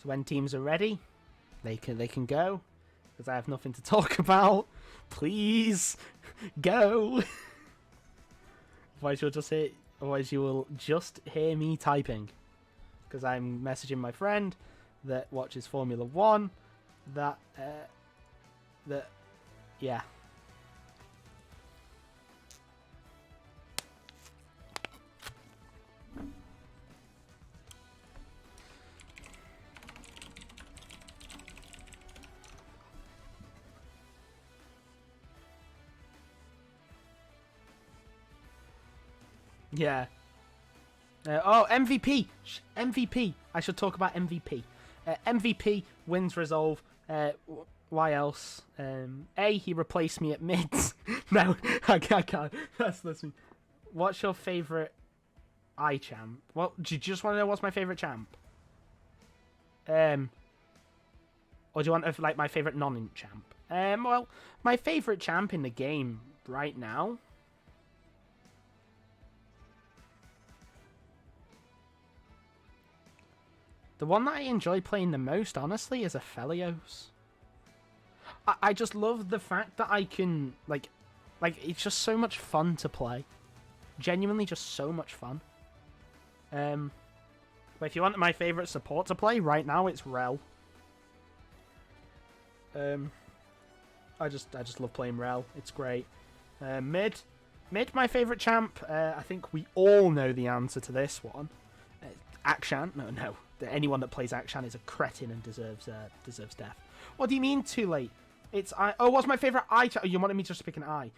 So when teams are ready, they can go, because I have nothing to talk about. Please go. Otherwise you will just hear me typing, because I'm messaging my friend that watches Formula 1 that yeah. Yeah. Oh, MVP! MVP! I should talk about MVP. MVP wins resolve. Why else? A, he replaced me at mids. No, I can't. That's me. What's your favourite iChamp? Well, do you just want to know what's my favourite champ? Or do you want like my favourite non-champ? Well, my favourite champ in the game right now. The one that I enjoy playing the most, honestly, is Aphelios. I just love the fact that I can, like, it's just so much fun to play. Genuinely just so much fun. But if you want my favourite support to play, right now it's Rel. I just love playing Rel. It's great. Mid, Mid, my favourite champ. I think we all know the answer to this one. Akshan. No. Anyone that plays Akshan is a cretin and deserves death. What do you mean too late? It's I. Oh, what's my favourite I? You wanted me just to pick an I?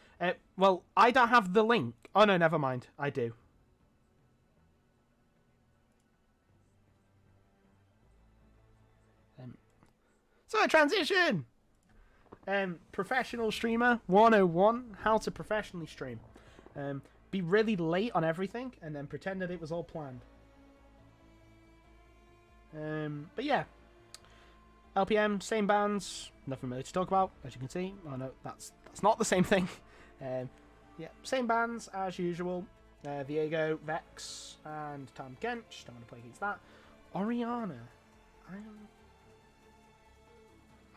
Well, I don't have the link. Oh no, never mind. I do. So transition. Professional streamer 101. How to professionally stream. Be really late on everything and then pretend that it was all planned. But yeah, LPM, same bands, nothing really to talk about, as you can see. Oh no, that's not the same thing. Yeah, same bands as usual. Viego, Vex, and Tom Gench. Don't want to play against that. Oriana,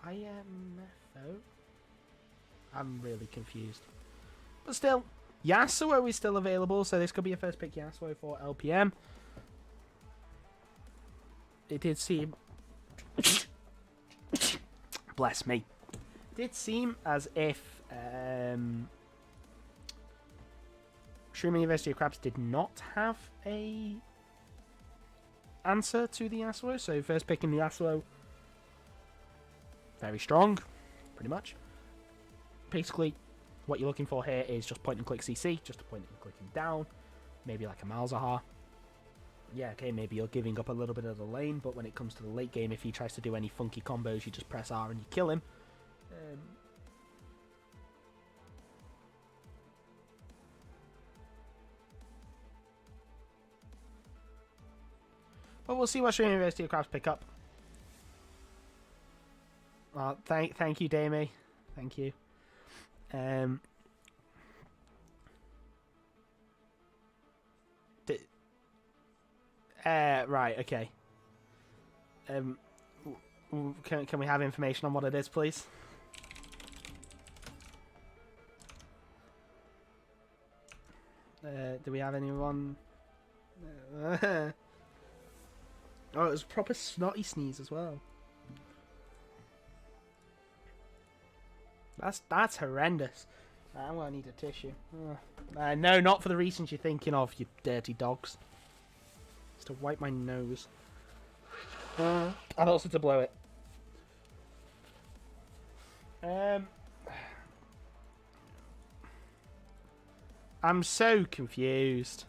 IMFO. I'm really confused. But still, Yasuo is still available, so this could be a first pick Yasuo for LPM. It did seem... Bless me. It did seem as if Shuriman University of Crabs did not have a answer to the Yasuo, so first picking the Yasuo, very strong, pretty much. Basically, what you're looking for here is just point and click CC, just a point and clicking down, maybe like a Malzahar. Yeah, okay, maybe you're giving up a little bit of the lane, but when it comes to the late game, if he tries to do any funky combos, you just press R and you kill him. But we'll see what Shuriman University of Crabs pick up. Thank you, Damie. Thank you. Right, okay. Can we have information on what it is, please? Do we have anyone? Oh, it was a proper snotty sneeze as well. That's horrendous. I'm gonna need a tissue. No, not for the reasons you're thinking of, you dirty dogs. Just to wipe my nose. And also to blow it. I'm so confused.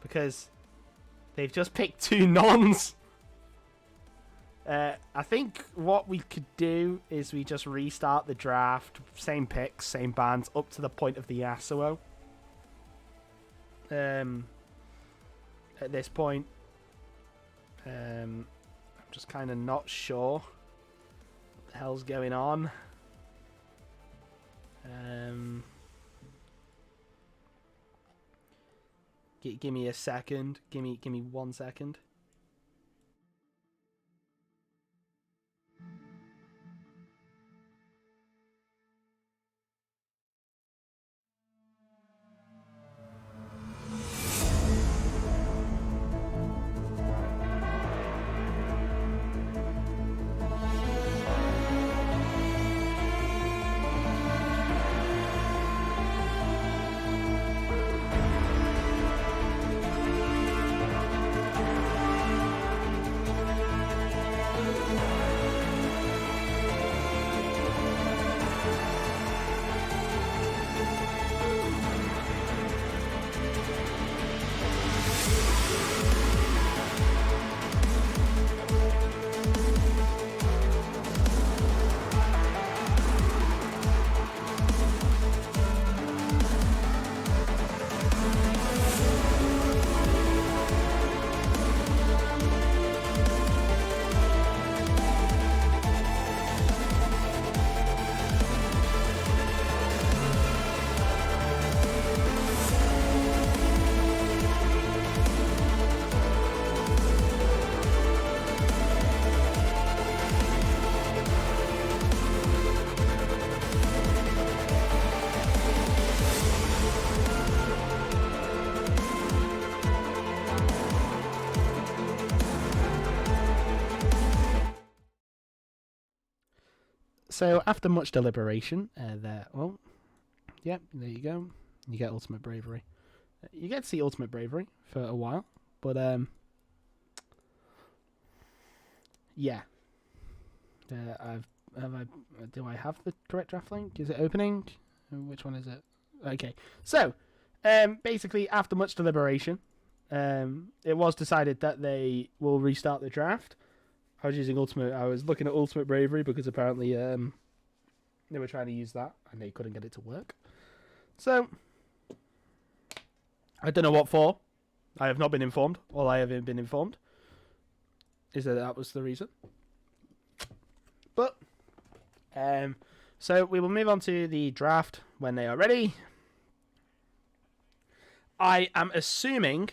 Because they've just picked two nons. I think what we could do is we just restart the draft. Same picks, same bands, up to the point of the Yasuo. At this point, I'm just kind of not sure what the hell's going on. Give me a second. Give me 1 second. So after much deliberation, the Yep, there you go. You get Ultimate Bravery. You get to see Ultimate Bravery for a while, but yeah. Do I have the correct draft link? Is it opening? Which one is it? Okay, so basically, after much deliberation, it was decided that they will restart the draft. I was looking at Ultimate Bravery because apparently they were trying to use that and they couldn't get it to work. So I don't know what for. I have not been informed. All I have been informed is that was the reason. But so we will move on to the draft when they are ready. I am assuming,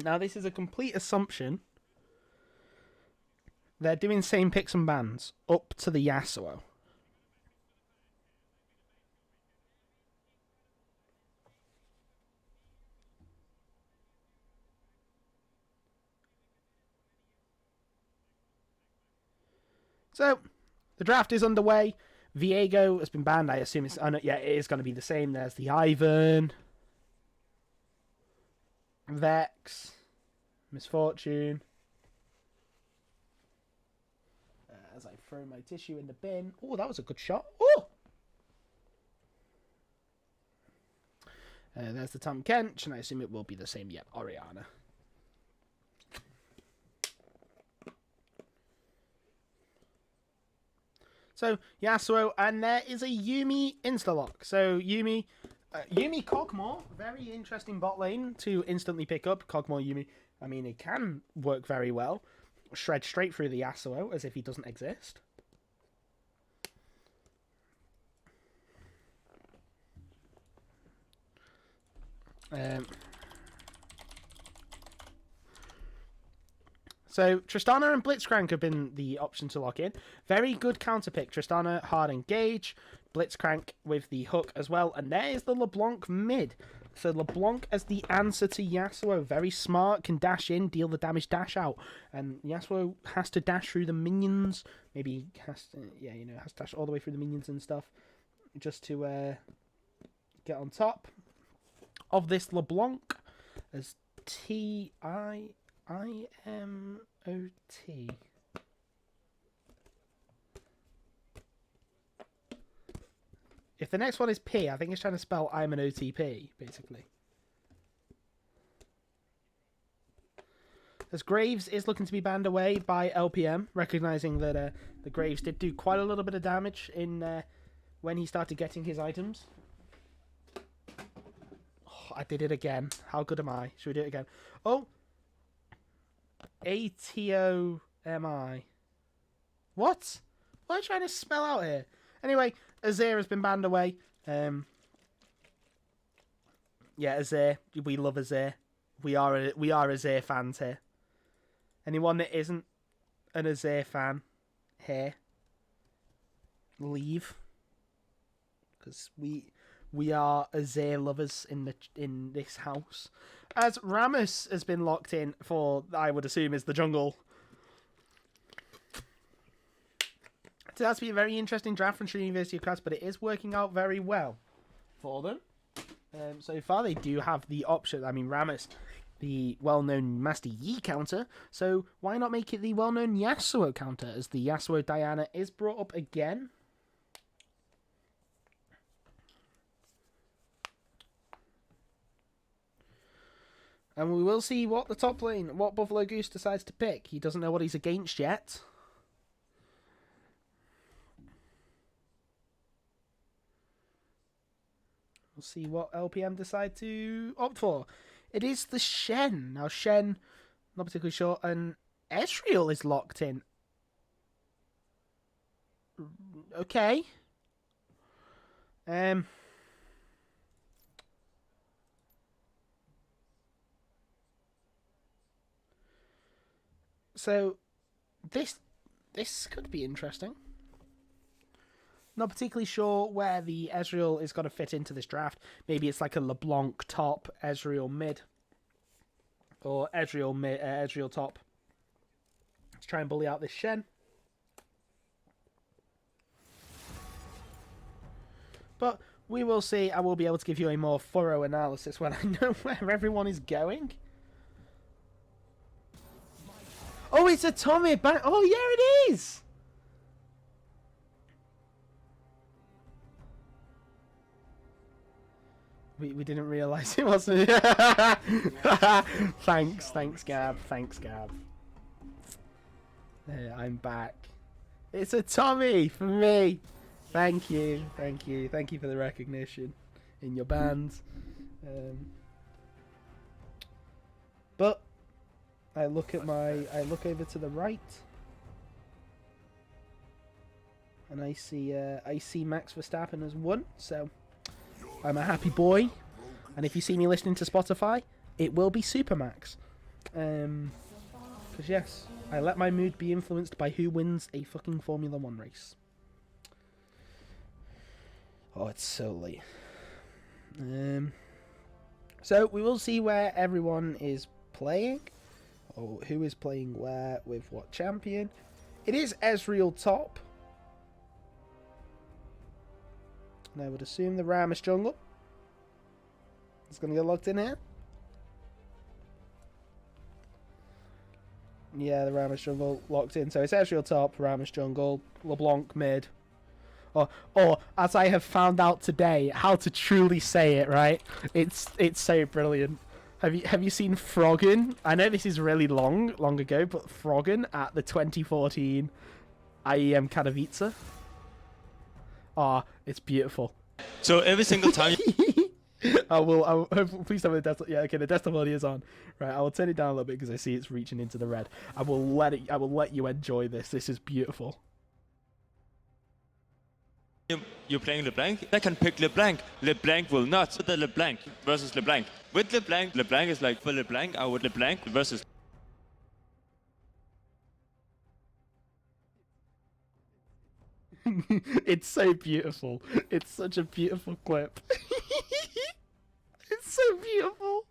now this is a complete assumption, they're doing same picks and bans up to the Yasuo. So, the draft is underway. Viego has been banned. I assume it is going to be the same. There's the Ivan, Vex, Misfortune. As I throw my tissue in the bin. Oh, that was a good shot. Oh! There's the Tom Kench, and I assume it will be the same. Yep, Orianna. So, Yasuo, and there is a Yuumi insta-lock. So, Yuumi Pog'Maw, very interesting bot lane to instantly pick up. Pog'Maw Yuumi, I mean, it can work very well. Shred straight through the Yasuo as if he doesn't exist. So, Tristana and Blitzcrank have been the option to lock in. Very good counter pick. Tristana, hard engage. Blitzcrank with the hook as well. And there is the LeBlanc mid. So, LeBlanc as the answer to Yasuo. Very smart. Can dash in, deal the damage, dash out. And Yasuo has to dash through the minions. Maybe has to, has to dash all the way through the minions and stuff. Just to get on top of this LeBlanc as TIMOT. If the next one is P, I think it's trying to spell I'm an OTP, basically. As Graves is looking to be banned away by LPM, recognizing that the Graves did do quite a little bit of damage in when he started getting his items. Oh, I did it again. How good am I? Should we do it again? Oh! ATOMI. What? What are you trying to spell out here? Anyway, Azir has been banned away. Yeah, Azir. We love Azir. We are Azir fans here. Anyone that isn't an Azir fan here, leave. Because we are Azir lovers in this house. As Rammus has been locked in for, I would assume, is the jungle. So that's been a very interesting draft from Trinity University of Crafts, but it is working out very well for them. So far, they do have the option. I mean, Rammus, the well-known Master Yi counter. So why not make it the well-known Yasuo counter, as the Yasuo Diana is brought up again. And we will see what the top lane, what Buffalo Goose decides to pick. He doesn't know what he's against yet. We'll see what LPM decide to opt for. It is the Shen. Now, Shen, not particularly sure. And Ezreal is locked in. Okay. So, this could be interesting. Not particularly sure where the Ezreal is going to fit into this draft. Maybe it's like a LeBlanc top, Ezreal mid. Or Ezreal top. Let's try and bully out this Shen. But we will see. I will be able to give you a more thorough analysis when I know where everyone is going. Oh, it's a Tommy back. Oh, yeah, it is. We didn't realise it wasn't. Thanks, Gab. Thanks, Gab. Yeah, I'm back. It's a Tommy for me. Thank you for the recognition in your band. But I look over to the right, and I see Max Verstappen has won. So I'm a happy boy, and if you see me listening to Spotify, it will be Supermax. Because yes, I let my mood be influenced by who wins a fucking Formula 1 race. Oh, it's so late. So we will see where everyone is playing, or who is playing where with what champion. It is Ezreal top. And I would assume the Rammus jungle is going to get locked in here. Yeah, the Rammus jungle locked in. So it's Ezreal top, Rammus jungle, LeBlanc mid. Or as I have found out today, how to truly say it, right? It's so brilliant. Have you seen Froggen? I know this is really long ago, but Froggen at the 2014 IEM Katowice. Ah, it's beautiful. So every single time. I will please tell me the desktop. Yeah, okay, the desktop audio is on. Right, I will turn it down a little bit because I see it's reaching into the red. I will let you enjoy this. This is beautiful. You're playing LeBlanc, I can pick LeBlanc. LeBlanc will not. So the LeBlanc versus LeBlanc. With LeBlanc, LeBlanc is like, for LeBlanc, I would LeBlanc versus. It's so beautiful. It's such a beautiful clip. It's so beautiful.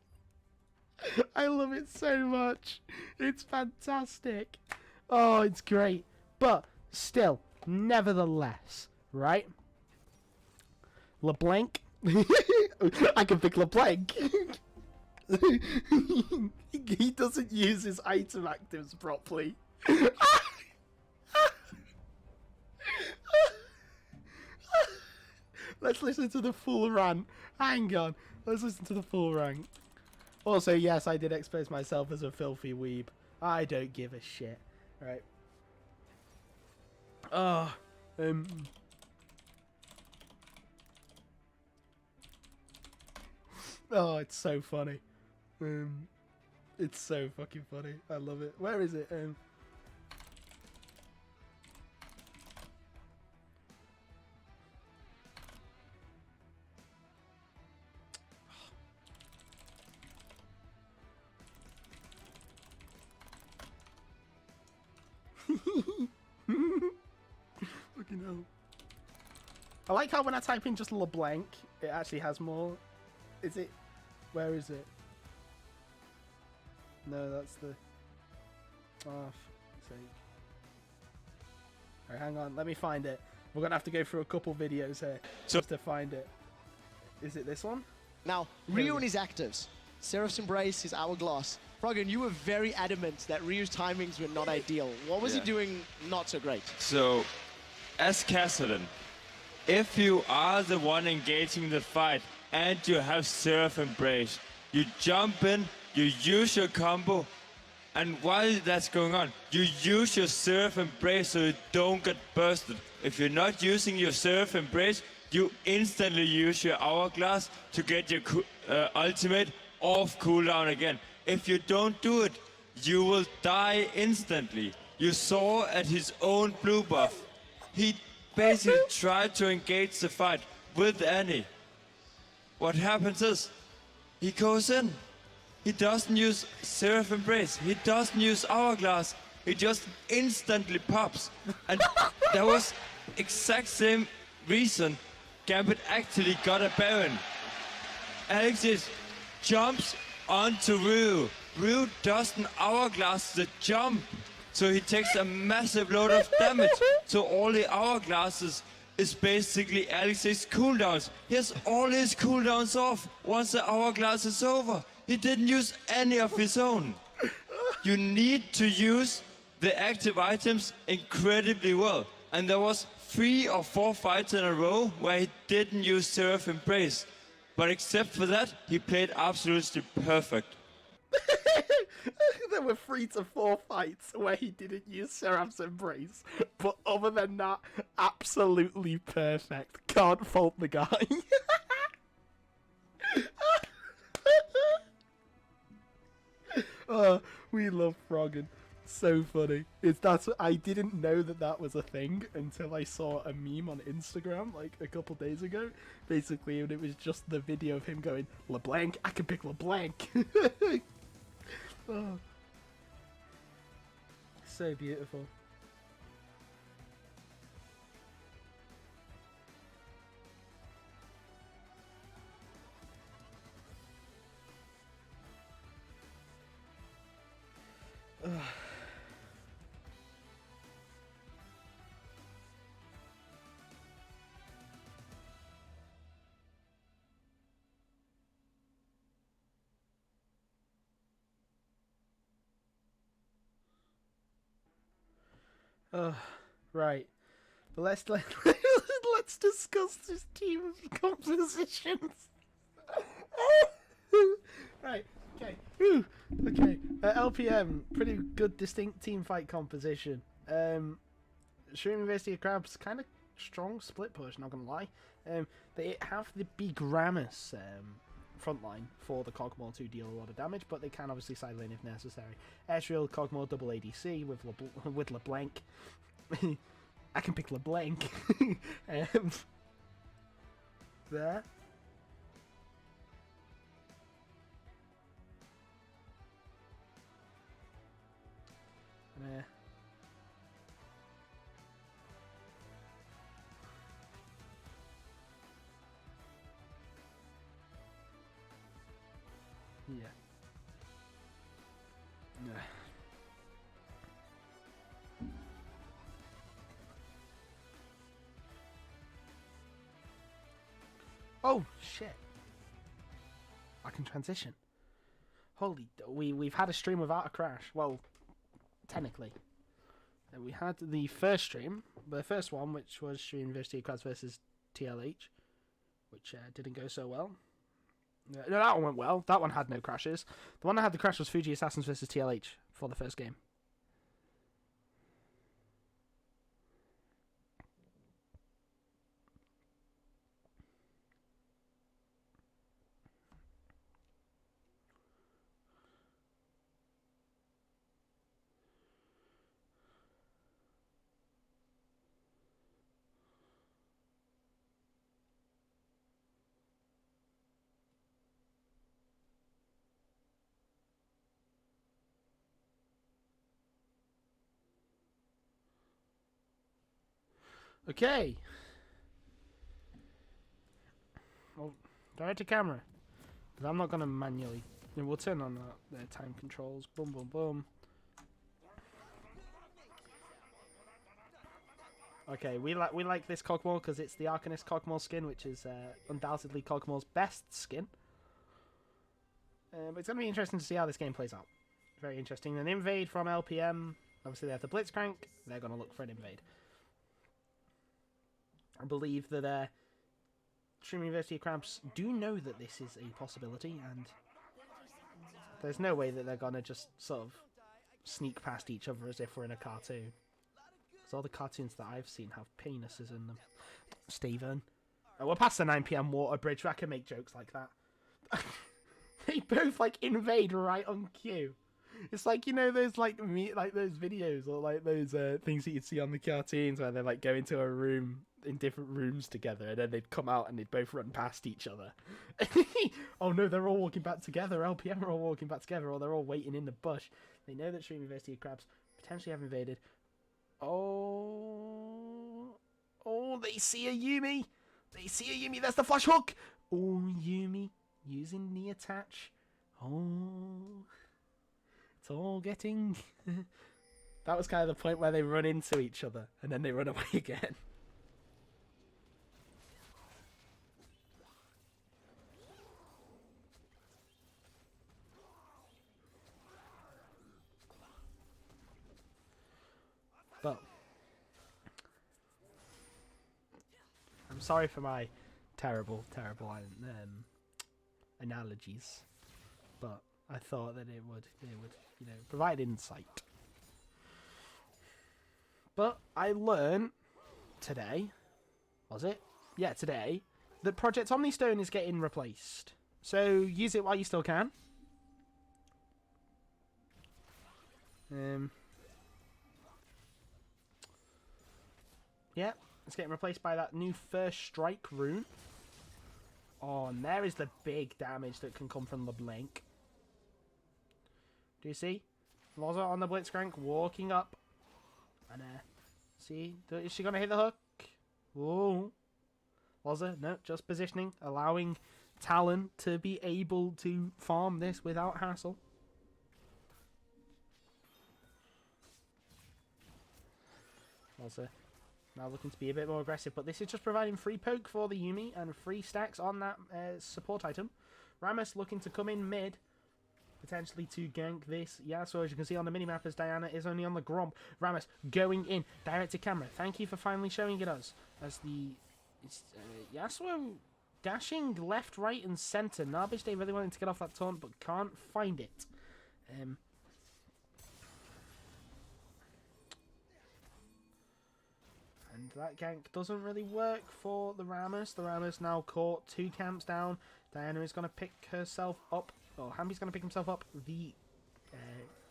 I love it so much. It's fantastic. Oh, it's great. But still, nevertheless, right? LeBlanc. I can pick LeBlanc. He doesn't use his item actives properly. Let's listen to the full rant. Hang on. Let's listen to the full rant. Also, yes, I did expose myself as a filthy weeb. I don't give a shit. Right. Oh, oh, it's so funny. It's so fucking funny. I love it. Where is it? Fucking hell. I like how when I type in just LeBlanc, it actually has more. Is it? Where is it? No, that's the. Oh, fuck's sake. Alright, hang on. Let me find it. We're gonna have to go through a couple videos here just to find it. Is it this one? Now, Ryu and his actives. Seraph's Embrace, his Hourglass. Froggen, you were very adamant that Ryu's timings were not ideal. What was he doing not so great? So, as Castellan, if you are the one engaging the fight and you have Seraph Embrace, you jump in, you use your combo, and while that's going on, you use your Seraph Embrace so you don't get bursted. If you're not using your Seraph Embrace, you instantly use your Hourglass to get your ultimate off cooldown again. If you don't do it, you will die instantly. You saw at his own blue buff. He basically tried to engage the fight with Annie. What happens is, he goes in. He doesn't use Seraph Embrace. He doesn't use Hourglass. He just instantly pops. And that was exact same reason Gambit actually got a Baron. Alexis jumps onto Ryu. Ryu doesn't Hourglass the jump, so he takes a massive load of damage. So all the Hourglasses is basically Alex's cooldowns. He has all his cooldowns off once the hourglass is over. He didn't use any of his own. You need to use the active items incredibly well. And there was 3 or 4 fights in a row where he didn't use Seraph Embrace. But except for that, he played absolutely perfect. There were 3 to 4 fights where he didn't use Seraph's Embrace, but other than that, absolutely perfect. Can't fault the guy. Oh, we love Froggen. So funny. I didn't know that was a thing until I saw a meme on Instagram like a couple days ago. Basically, and it was just the video of him going, LeBlanc, I can pick LeBlanc. Oh. So beautiful. Right. But let's discuss this team compositions. Right. Okay. Whew. Okay. LPM, pretty good distinct team fight composition. Shuriman University of Crabs, kind of strong split push. Not gonna lie. They have the big Rammus front line for the Pog'Maw to deal a lot of damage, but they can obviously side lane if necessary. Airstreal, Pog'Maw, double ADC with LeBlanc. I can pick LeBlanc. There. Yeah. Yeah. Oh shit! I can transition. Holy, we've had a stream without a crash. Well, technically, we had the first stream, the first one, which was Shuriman University of Crabs versus TLH, which didn't go so well. No, that one went well. That one had no crashes. The one that had the crash was Fuji Assassins versus TLH for the first game. Okay. Well, direct to camera. Because I'm not going to manually. We'll turn on the time controls. Boom, boom, boom. Okay, we like this Pog'Maw because it's the Arcanist Pog'Maw skin, which is undoubtedly Pog'Maw's best skin. But it's going to be interesting to see how this game plays out. Very interesting. An invade from LPM. Obviously, they have the Blitzcrank. They're going to look for an invade. I believe that Shuriman University of Crabs do know that this is a possibility, and there's no way that they're going to just sort of sneak past each other as if we're in a cartoon. Because all the cartoons that I've seen have penises in them. Steven. Oh, we're past the 9 PM water bridge. I can make jokes like that. They both, like, invade right on cue. It's like, you know, those, like, those videos or, like, those things that you'd see on the cartoons where they, like, go into a room in different rooms together and then they'd come out and they'd both run past each other. Oh, no, they're all walking back together. LPM are all walking back together, or they're all waiting in the bush. They know that Shuriman University of Crabs potentially have invaded. Oh, they see a Yumi. They see a Yumi. That's the flash hook. Oh, Yumi using the attach. Oh, it's all getting... That was kind of the point where they run into each other and then they run away again. But I'm sorry for my terrible analogies, but I thought that it would provide insight. But I learned today, was it? Yeah, today, that Project Omnistone is getting replaced. So use it while you still can. Yeah, it's getting replaced by that new First Strike rune. Oh, and there is the big damage that can come from LeBlanc. Do you see? Loza on the Blitzcrank, walking up. And see, is she going to hit the hook? Whoa. Loza, no, just positioning, allowing Talon to be able to farm this without hassle. Loza now looking to be a bit more aggressive, but this is just providing free poke for the Yuumi and free stacks on that support item. Rammus looking to come in mid, potentially to gank this Yasuo. As you can see on the minimap, as Diana is only on the Gromp. Rammus going in, direct to camera. Thank you for finally showing it us. As the Yasuo dashing left, right, and centre. Narbage Day really wanting to get off that taunt, but can't find it. And that gank doesn't really work for the Rammus. The Rammus now caught 2 camps down. Diana is going to pick herself up. Oh, Hamby's going to pick himself up the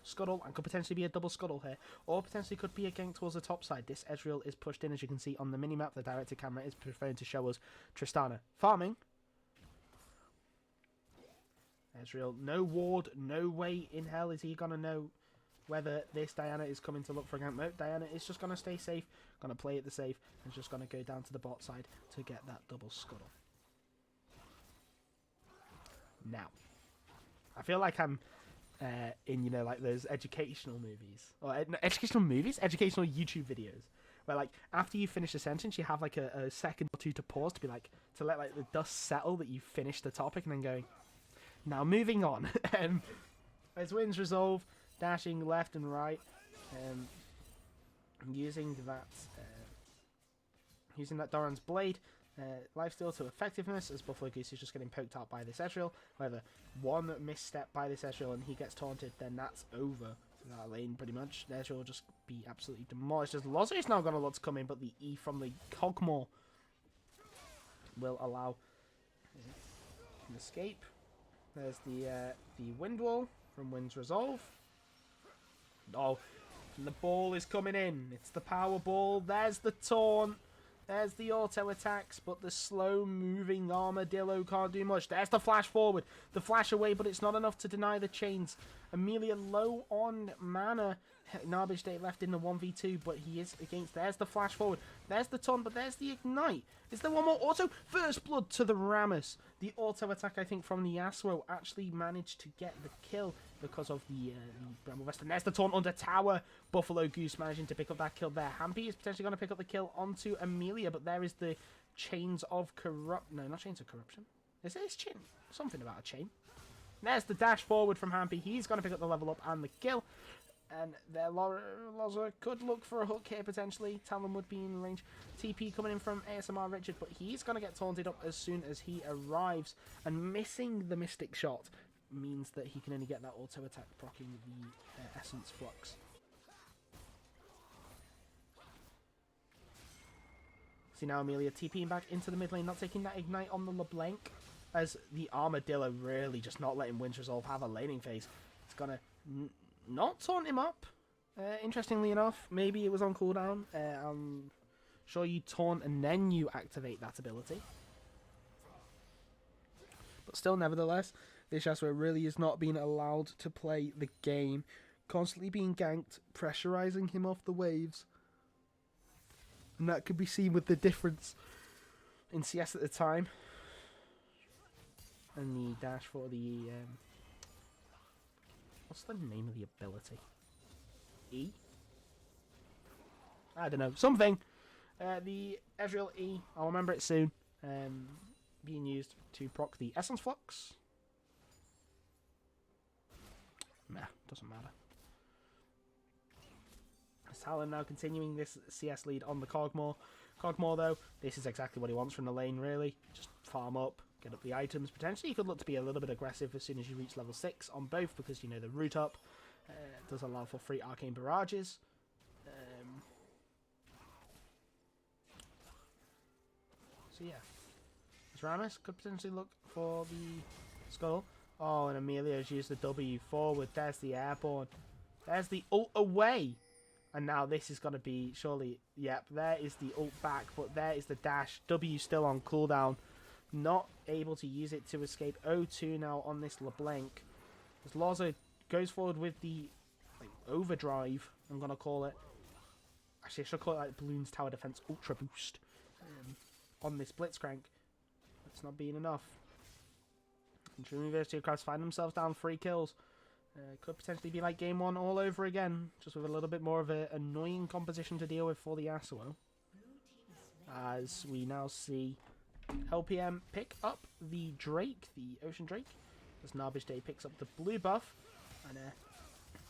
Scuttle, and could potentially be a double Scuttle here. Or potentially could be a gank towards the top side. This Ezreal is pushed in, as you can see on the minimap. The directed camera is preferring to show us Tristana farming. Ezreal, no ward, no way in hell is he going to know whether this Diana is coming to look for a gank. No, Diana is just going to stay safe, going to play it the safe, and just going to go down to the bot side to get that double Scuttle. Now, I feel like I'm in, like those educational movies. Or educational movies? Educational YouTube videos. Where, like, after you finish a sentence, you have, like, a second or two to pause to be, like, to let, like, the dust settle that you finished the topic, and then going, now, moving on. As wins resolve, dashing left and right, using that Doran's Blade, lifesteal to effectiveness, as Buffalo Goose is just getting poked out by this Ezreal. However, one misstep by this Ezreal and he gets taunted, then that's over for that lane pretty much. The Ezreal will just be absolutely demolished, as Loza is now got a lot to come in, but the E from the Pog'Maw will allow an escape. There's the Wind Wall from Wind's Resolve. Oh, and the ball is coming in. It's the power ball. There's the taunt. There's the auto attacks, but the slow-moving Armadillo can't do much. There's the flash forward. The flash away, but it's not enough to deny the chains. Amelia low on mana. Narbage Day left in the 1v2, but he is against. There's the flash forward. There's the taunt, but there's the ignite. Is there one more auto? First blood to the Rammus. The auto attack, I think, from the Yasuo actually managed to get the kill because of the Bramble Vest. And there's the taunt under tower. Buffalo Goose managing to pick up that kill there. Hampy is potentially going to pick up the kill onto Amelia, but there is the chains of corrupt. No, not chains of corruption. Is it chain? Something about a chain. There's the dash forward from Hampy. He's going to pick up the level up and the kill. And there, Loza could look for a hook here potentially. Talon would be in range. TP coming in from ASMR Richard, but he's going to get taunted up as soon as he arrives. And missing the Mystic Shot means that he can only get that auto attack proccing the Essence Flux. See now Amelia TPing back into the mid lane, not taking that ignite on the LeBlanc, as the Armadillo really just not letting Wind's Resolve have a laning phase. It's going to not taunt him up, interestingly enough. Maybe it was on cooldown. I'm sure you taunt and then you activate that ability. But still, nevertheless, this Yasuo really is not being allowed to play the game. Constantly being ganked, pressurizing him off the waves. And that could be seen with the difference in CS at the time. And the dash for the... what's the name of the ability? E? I don't know. Something. The Ezreal E. I'll remember it soon. Being used to proc the Essence Flux. Nah, doesn't matter. Talon now continuing this CS lead on the Pog'Maw. Pog'Maw, though, this is exactly what he wants from the lane, really. Just farm up, get up the items. Potentially, you could look to be a little bit aggressive as soon as you reach level 6 on both, because, you know, the root up does allow for free arcane barrages. So, yeah. Ramus could potentially look for the scuttle. Oh, and Amelia's used the W forward. There's the airborne. There's the ult away. And now this is going to be, surely, yep, there is the ult back, but there is the dash. W still on cooldown. Not able to use it to escape. O2 now on this LeBlanc. As Loza goes forward with the overdrive, I'm going to call it. Actually, I should call it like Bloons Tower Defense Ultra Boost on this Blitzcrank. It's not being enough. And Shuriman University of Crabs find themselves down 3 kills. Could potentially be like game 1 all over again, just with a little bit more of an annoying composition to deal with for the Yasuo. As we now see LPM pick up the Drake, the Ocean Drake, as Narbage Day picks up the blue buff. And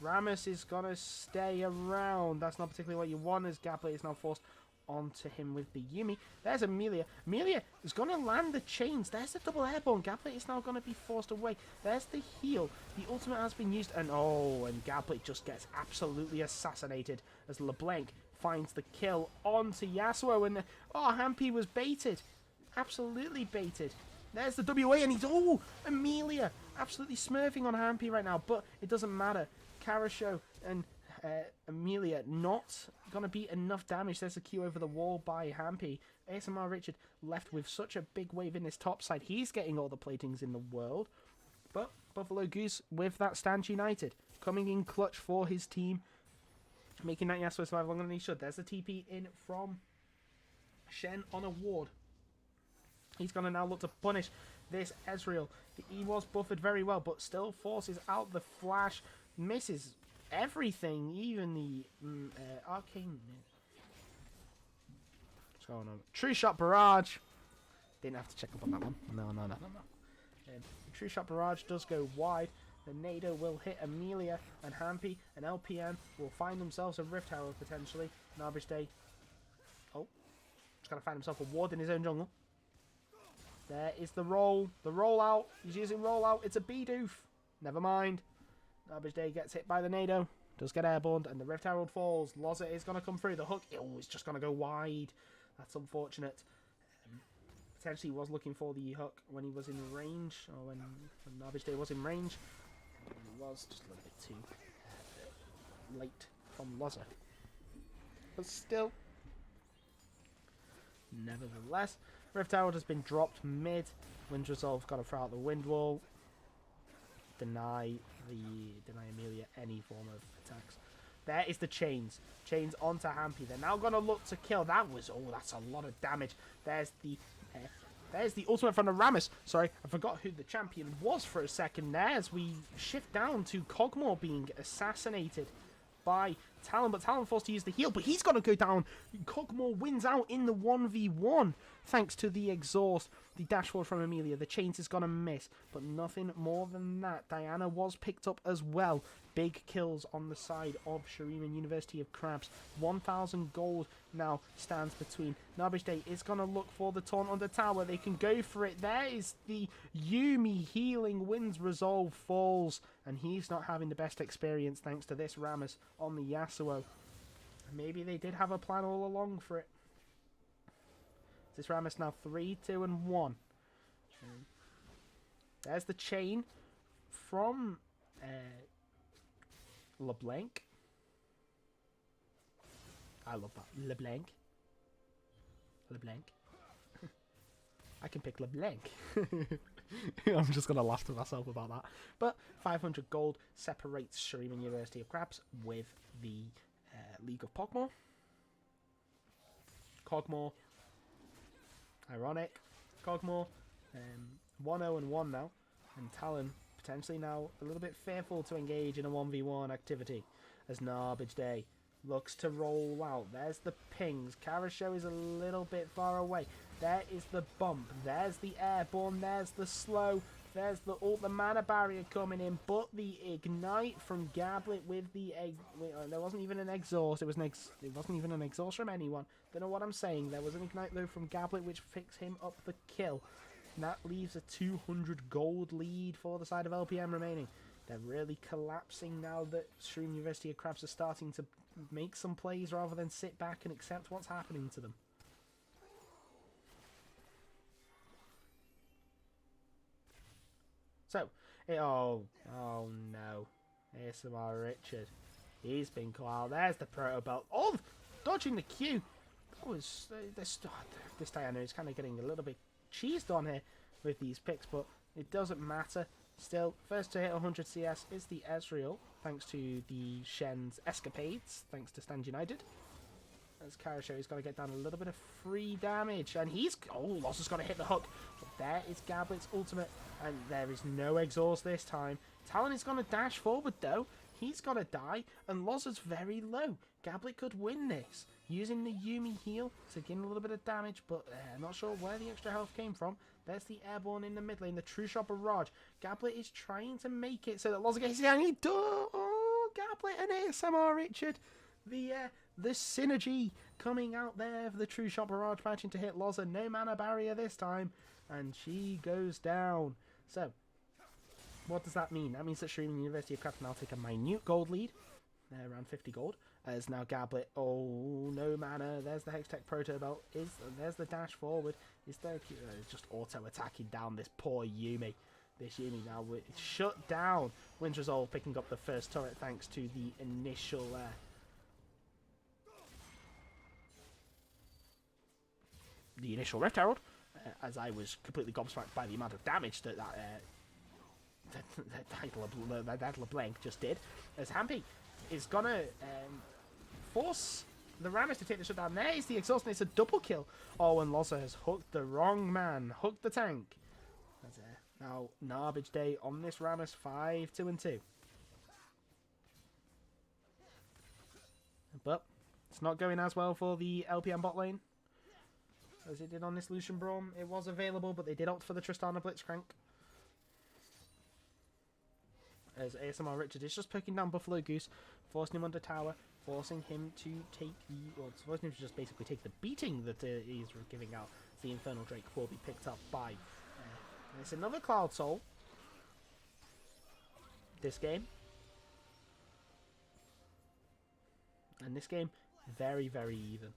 Rammus is going to stay around. That's not particularly what you want, as Gablet is now forced onto him with the Yuumi. There's Amelia. Amelia is going to land the chains. There's the double airborne. Gablet is now going to be forced away. There's the heal. The ultimate has been used. And and Gablet just gets absolutely assassinated as LeBlanc finds the kill onto Yasuo. And Hampy was baited. Absolutely baited. There's the WA and he's... Amelia absolutely smurfing on Hampy right now. But it doesn't matter. Karasho and Amelia not going to be enough damage. There's a Q over the wall by Hampy. ASMR Richard left with such a big wave in his top side. He's getting all the platings in the world. But Buffalo Goose with that stance united. Coming in clutch for his team. Making that Yasuo survive longer than he should. There's the TP in from Shen on a ward. He's going to now look to punish this Ezreal. He was buffered very well, but still forces out the flash. Misses everything, even the arcane. What's going on? True shot barrage. Didn't have to check up on that one. No. True shot barrage does go wide. The Nado will hit Amelia and Hampy, and LPM will find themselves a Rift Tower potentially. Narbage Day. Just gonna find himself a ward in his own jungle. There is the roll. The rollout. He's using rollout. It's a B-doof. Never mind. Narbage Day gets hit by the Nado. Does get airborne, and the Rift Herald falls. Loza is going to come through. The hook, it's just going to go wide. That's unfortunate. Potentially was looking for the hook when he was in range, or when Narbage Day was in range. He was just a little bit too late from Loza. But still, nevertheless, Rift Herald has been dropped mid. Wind Resolve got to throw out the wind wall. Deny Amelia any form of attacks. There is the chains. Chains onto Hampy. They're now going to look to kill. That's a lot of damage. There's the ultimate from the Rammus. Sorry, I forgot who the champion was for a second there as we shift down to Pog'Maw being assassinated by Talon, but Talon forced to use the heal, but he's going to go down. Pog'Maw wins out in the 1v1 thanks to the exhaust. The dash forward from Amelia. The chains is going to miss, but nothing more than that. Diana was picked up as well. Big kills on the side of Shuriman University of Crabs. 1,000 gold now stands between. Narbage Day is going to look for the taunt on the tower. They can go for it. There is the Yuumi healing. Winds Resolve falls, and he's not having the best experience thanks to this Rammus on the Yasuo. Maybe they did have a plan all along for it. This Rammus now 3, 2, and 1. There's the chain from LeBlanc. I love that. LeBlanc. I can pick LeBlanc. I'm just going to laugh to myself about that. But 500 gold separates Shuriman University of Crabs with the League of Pog'Maw. Pog'Maw. Ironic. Pog'Maw. 1-0 and 1 now. And Talon potentially now a little bit fearful to engage in a 1v1 activity as Narbage Day looks to roll out. There's the pings. Karasho is a little bit far away. There is the bump. There's the airborne. There's the slow. There's the mana barrier coming in, but the ignite from Gablet with the egg. There wasn't even an exhaust. It wasn't even an exhaust from anyone. Don't know what I'm saying. There was an ignite though from Gablet, which picks him up the kill. And that leaves a 200 gold lead for the side of LPM remaining. They're really collapsing now that Shuriman University of Crabs are starting to make some plays rather than sit back and accept what's happening to them. So, oh no. ASMR Richard. He's been called. There's the proto belt. Oh, dodging the Q. That was, this Diana is kind of getting a little bit cheesed on here with these picks, but it doesn't matter. Still, first to hit 100 CS is the Ezreal, thanks to the Shen's escapades, thanks to Stand United. As Karasho, he's got to get down a little bit of free damage, and he's... Oh, Loz has got to hit the hook. But there is Gablet's ultimate, and there is no exhaust this time. Talon is going to dash forward, though. He's got to die, and Loz is very low. Gablet could win this, using the Yuumi heal to gain a little bit of damage, but I'm not sure where the extra health came from. There's the airborne in the mid lane, the True Shot Barrage. Gablet is trying to make it so that Loz gets down. Oh, Gablet and ASMR Richard. The synergy coming out there for the True Shot Barrage matching to hit Loza. No mana barrier this time. And she goes down. So, what does that mean? That means that Shuriman University of Crabs now take a minute gold lead. They're around 50 gold. As now Gablet, oh, no mana. There's the Hextech Proto Belt. There's the dash forward. Is there just auto-attacking down this poor Yuumi. This Yuumi now shut down. Wins Resolve picking up the first turret thanks to the initial... the initial Rift Herald, as I was completely gobsmacked by the amount of damage that that LeBlanc just did. As Hampy is gonna force the Rammus to take the shutdown. There is the exhaust, and it's a double kill. Oh, and Loza has hooked the wrong man, hooked the tank. That's now Narbage Day on this Rammus, 5-2-2. But it's not going as well for the LPM bot lane as it did on this Lucian Braum. It was available, but they did opt for the Tristana Blitzcrank. As ASMR Richard is just poking down Buffalo Goose, forcing him under tower, forcing him to take forcing him to just basically take the beating that he's giving out. The Infernal Drake will be picked up by... it's another Cloud Soul. This game. And this game, very, very even.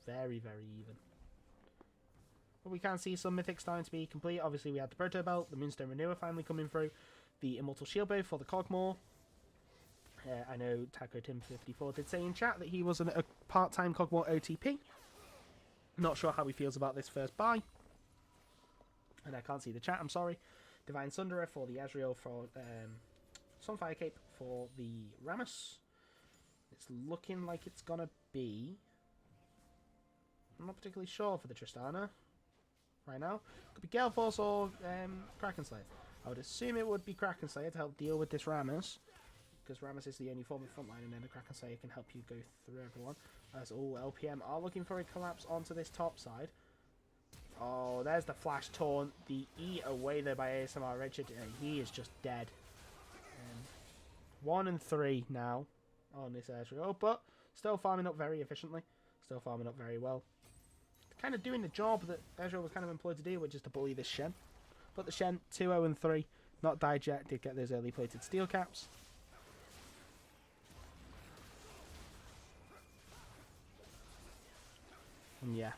Very, very even. But we can see some mythics starting to be complete. Obviously, we had the Proto Belt, the Moonstone Renewer finally coming through, the Immortal Shield Bow for the Pog'Maw. I know Taco Tim 54 did say in chat that he was a part-time Pog'Maw OTP. Not sure how he feels about this first buy. And I can't see the chat, I'm sorry. Divine Sunderer for the Ezreal, for Sunfire Cape for the Rammus. It's looking like it's gonna be... I'm not particularly sure for the Tristana right now. Could be Gale Force or Kraken Slayer. I would assume it would be Kraken Slayer to help deal with this Rammus, because Rammus is the only form of frontline, and then the Kraken Slayer can help you go through everyone. As all LPM are looking for a collapse onto this top side. Oh, there's the Flash Taunt. The E away there by ASMR Richard. He is just dead. 1 and 3 now on this Ezreal, but still farming up very efficiently. Still farming up very well. Kind of doing the job that Ezreal was kind of employed to do, which is to bully this Shen. But the Shen, 2-0 and 3. Not died yet. Did get those early plated steel caps. And yeah.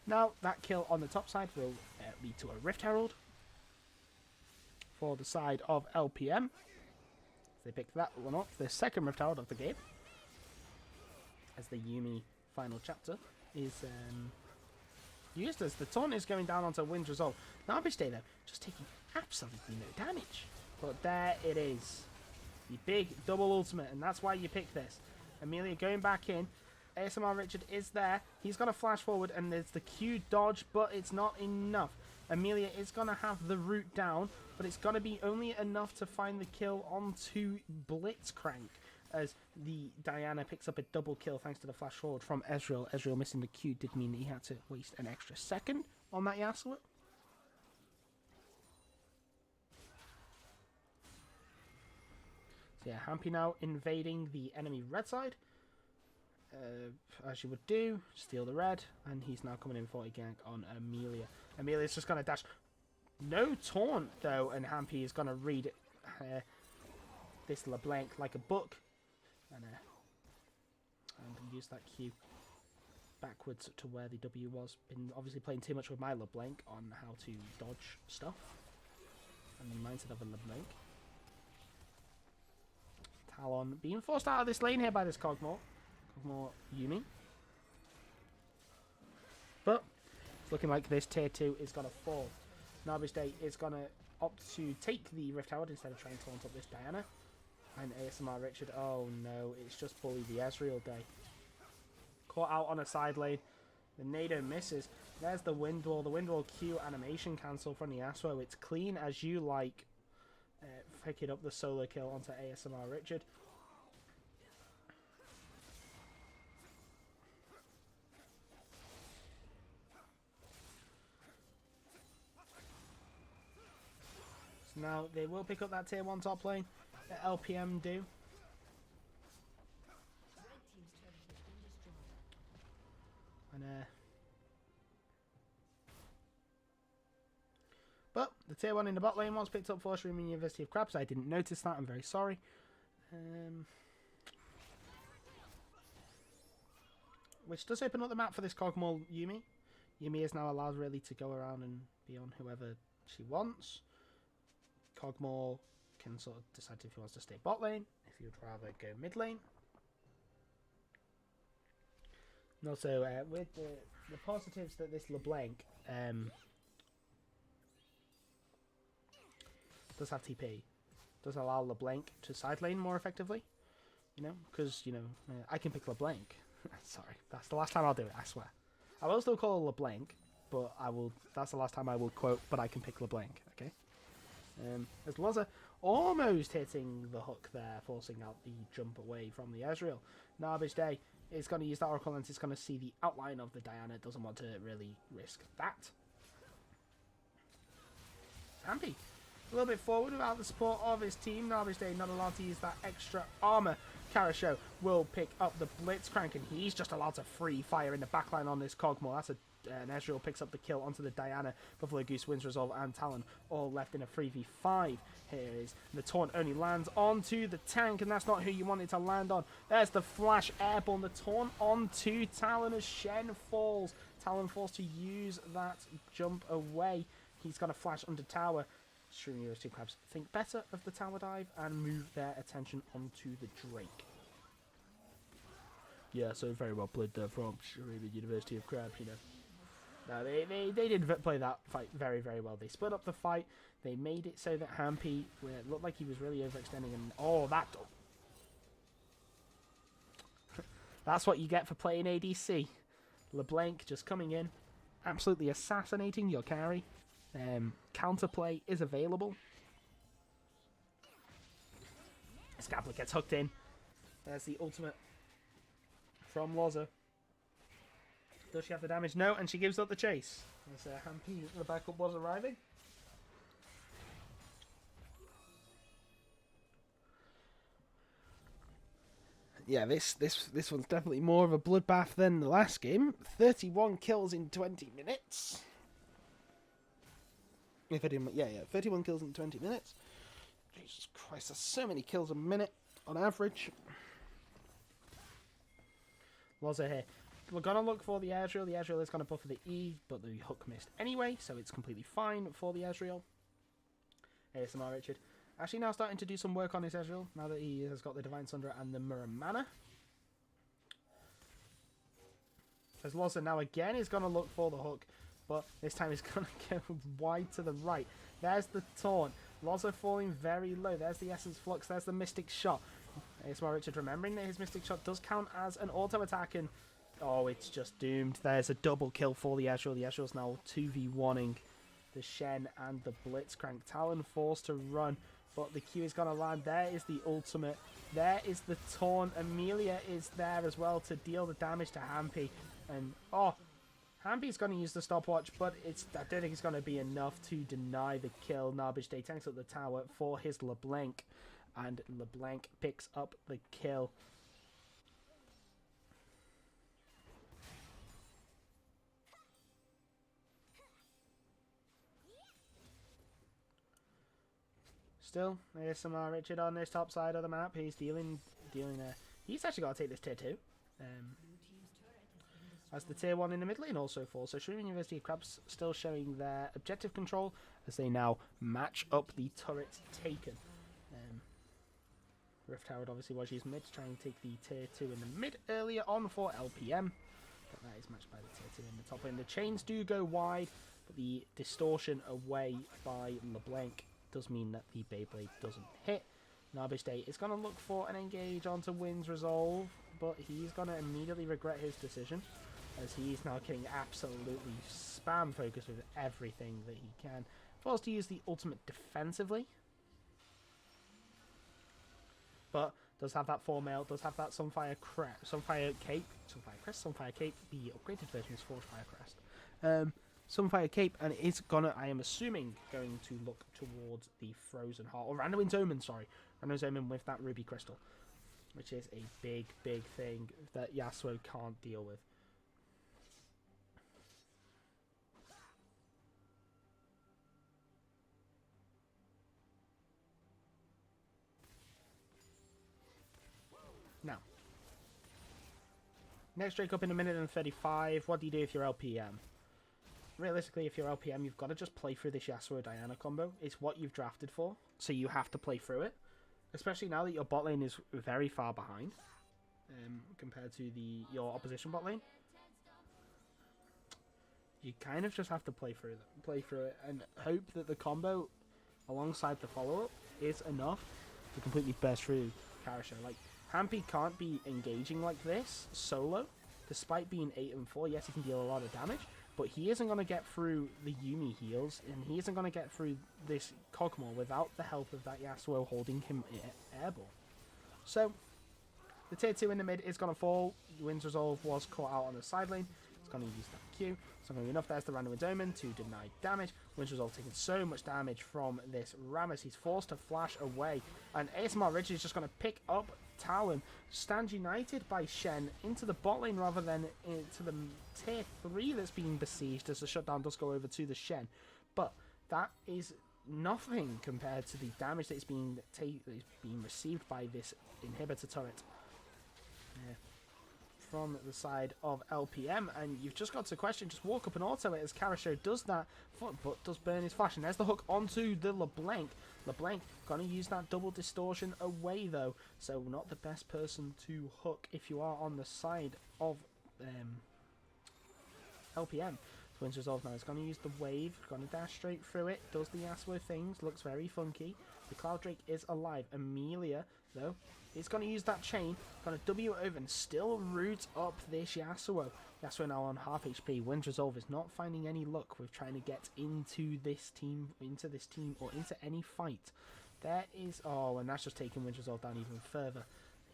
Now, that kill on the top side will lead to a Rift Herald for the side of LPM. They picked that one up, the second Rift Herald of the game. As the Yuumi final chapter is used, as the taunt is going down onto Wind's Resolve. Narbage Day, though, just taking absolutely no damage. But there it is. The big double ultimate, and that's why you pick this. Amelia going back in. ASMR Richard is there. He's going to flash forward, and there's the Q dodge, but it's not enough. Amelia is going to have the root down, but it's going to be only enough to find the kill onto Blitzcrank, as the Diana picks up a double kill thanks to the flash forward from Ezreal. Ezreal missing the Q did mean that he had to waste an extra second on that Yasuo. So yeah, Hampy now invading the enemy red side. As you would do, steal the red, and he's now coming in for a gank on Amelia. Amelia's just going to dash. No taunt, though, and Hampy is going to read this LeBlanc like a book. And use that Q backwards to where the W was. Been obviously playing too much with my LeBlanc on how to dodge stuff. And the mindset of a LeBlanc. Talon being forced out of this lane here by this Pog'Maw. Pog'Maw Yumi. But it's looking like this tier 2 is going to fall. Narbish Day is going to opt to take the Rift Howard instead of trying to taunt up this Diana. And ASMR Richard, oh no, it's just bully the Ezreal Day. Caught out on a side lane. The Nado misses. There's the Wind Wall. The Wind Wall Q animation cancel from the Yasuo. It's clean as you like. Picking up the solo kill onto ASMR Richard. So now they will pick up that tier 1 top lane. The LPM do. And but the tier 1 in the bot lane was picked up for Shuriman University of Crabs. I didn't notice that. I'm very sorry. Which does open up the map for this Pog'Maw Yumi. Yumi is now allowed really to go around and be on whoever she wants. Pog'Maw can sort of decide if he wants to stay bot lane, if he would rather go mid lane. And also, with the positives that this LeBlanc does have TP, does allow LeBlanc to side lane more effectively, you know, because, you know, I can pick LeBlanc. Sorry, that's the last time I'll do it, I swear. I will still call LeBlanc, but that's the last time I will quote, but I can pick LeBlanc, okay? As Loza almost hitting the hook there, forcing out the jump away from the Ezreal. Narbish Day is going to use that Oracle Lens. It's going to see the outline of the Diana. Doesn't want to really risk that. Hampy a little bit forward without the support of his team. Narbish Day not allowed to use that extra armor. Karasho will pick up the Blitzcrank, and he's just allowed to free fire in the backline on this Pog'Maw. That's and Ezreal picks up the kill onto the Diana. Buffalo Goose wins Resolve and Talon all left in a 3v5. Here is the taunt only lands onto the tank, and that's not who you want it to land on. There's the flash airborne, the taunt onto Talon as Shen falls. Talon forced to use that jump away. He's going to flash under tower. Shuriman University Crabs think better of the tower dive and move their attention onto the Drake. Yeah, so very well played there from Shuriman University of Crabs, you know. No, they did play that fight very, very well. They split up the fight. They made it so that Hampy looked like he was really overextending. And oh, that's what you get for playing ADC. LeBlanc just coming in, absolutely assassinating your carry. Counterplay is available. Scablet gets hooked in. There's the ultimate from Loza. Does she have the damage? No, and she gives up the chase. As Hampy, the backup was arriving. Yeah, this one's definitely more of a bloodbath than the last game. 31 kills in 20 minutes. If I didn't, yeah, 31 kills in 20 minutes. Jesus Christ, that's so many kills a minute on average. Loza here. We're going to look for the Ezreal. The Ezreal is going to buffer the E, but the hook missed anyway, so it's completely fine for the Ezreal. ASMR Richard. Actually now starting to do some work on his Ezreal, now that he has got the Divine Sunder and the Mirror Mana. As Loza now again is going to look for the hook, but this time he's going to go wide to the right. There's the taunt. Loza falling very low. There's the Essence Flux. There's the Mystic Shot. ASMR Richard remembering that his Mystic Shot does count as an auto attack, and oh, it's just doomed. There's a double kill for the Ezreal. The Ezreal's now 2v1ing the Shen and the Blitzcrank. Talon forced to run, but the Q is going to land. There is the ultimate. There is the taunt. Amelia is there as well to deal the damage to Hampy. And, oh, Hampy's going to use the stopwatch, but I don't think it's going to be enough to deny the kill. Narbish Day tanks up the tower for his LeBlanc. and LeBlanc picks up the kill. Still, there's some Richard on this top side of the map. He's dealing there. He's actually got to take this tier 2. As the tier 1 in the mid lane also falls. So Shuriman University of Crabs still showing their objective control as they now match up the turret taken. Rift Howard obviously was used mid to try and take the tier 2 in the mid earlier on for LPM. But that is matched by the tier 2 in the top lane. The chains do go wide, but the distortion away by LeBlanc does mean that the Beyblade doesn't hit. Narbish Day is going to look for an engage onto Wind's Resolve, but he's going to immediately regret his decision, as he's now getting absolutely spam focused with everything that he can. Forced to use the ultimate defensively, but does have that 4-mail, does have that Sunfire Cape, the upgraded version is Forgefire Crest. Sunfire Cape, and it's gonna, I am assuming, going to look towards the Frozen Heart, or Randuin's Omen, sorry. Randuin's Omen with that Ruby Crystal, which is a big, big thing that Yasuo can't deal with. Now, next Drake up in a minute and 35. What do you do if you're LPM? Realistically, if you're LPM, you've got to just play through this Yasuo Diana combo. It's what you've drafted for, so you have to play through it. Especially now that your bot lane is very far behind compared to your opposition bot lane. You kind of just have to play through it, and hope that the combo alongside the follow-up is enough to completely burst through Karasha. Like, Hampy can't be engaging like this solo, despite being 8 and 4. Yes, he can deal a lot of damage, but he isn't going to get through the Yuumi heals, and he isn't going to get through this Pog'Maw without the help of that Yasuo holding him airborne. So, the tier 2 in the mid is going to fall. Wind's Resolve was caught out on the side lane. It's going to use that Q. It's not going to be enough. There's the Randuin's Omen to deny damage. Wind's Resolve taking so much damage from this Rammus. He's forced to flash away, and ASMR Richard is just going to pick up Talon, stand united by Shen into the bot lane rather than into the tier 3 that's being besieged, as the shutdown does go over to the Shen. But that is nothing compared to the damage that is being received by this inhibitor turret from the side of LPM, and you've just got to question, just walk up and auto it as Karasha does that, but does burn his flash, and there's the hook onto the LeBlanc. LeBlanc gonna use that double distortion away though, so not the best person to hook if you are on the side of LPM. Wind's Resolve now is going to use the wave, going to dash straight through it, does the Yasuo things, looks very funky. The Cloud Drake is alive. Amelia, though, is going to use that chain, going to W it over and still root up this Yasuo. Yasuo now on half HP. Wind's Resolve is not finding any luck with trying to get into this team, or into any fight. There is, oh, and that's just taking Wind's Resolve down even further.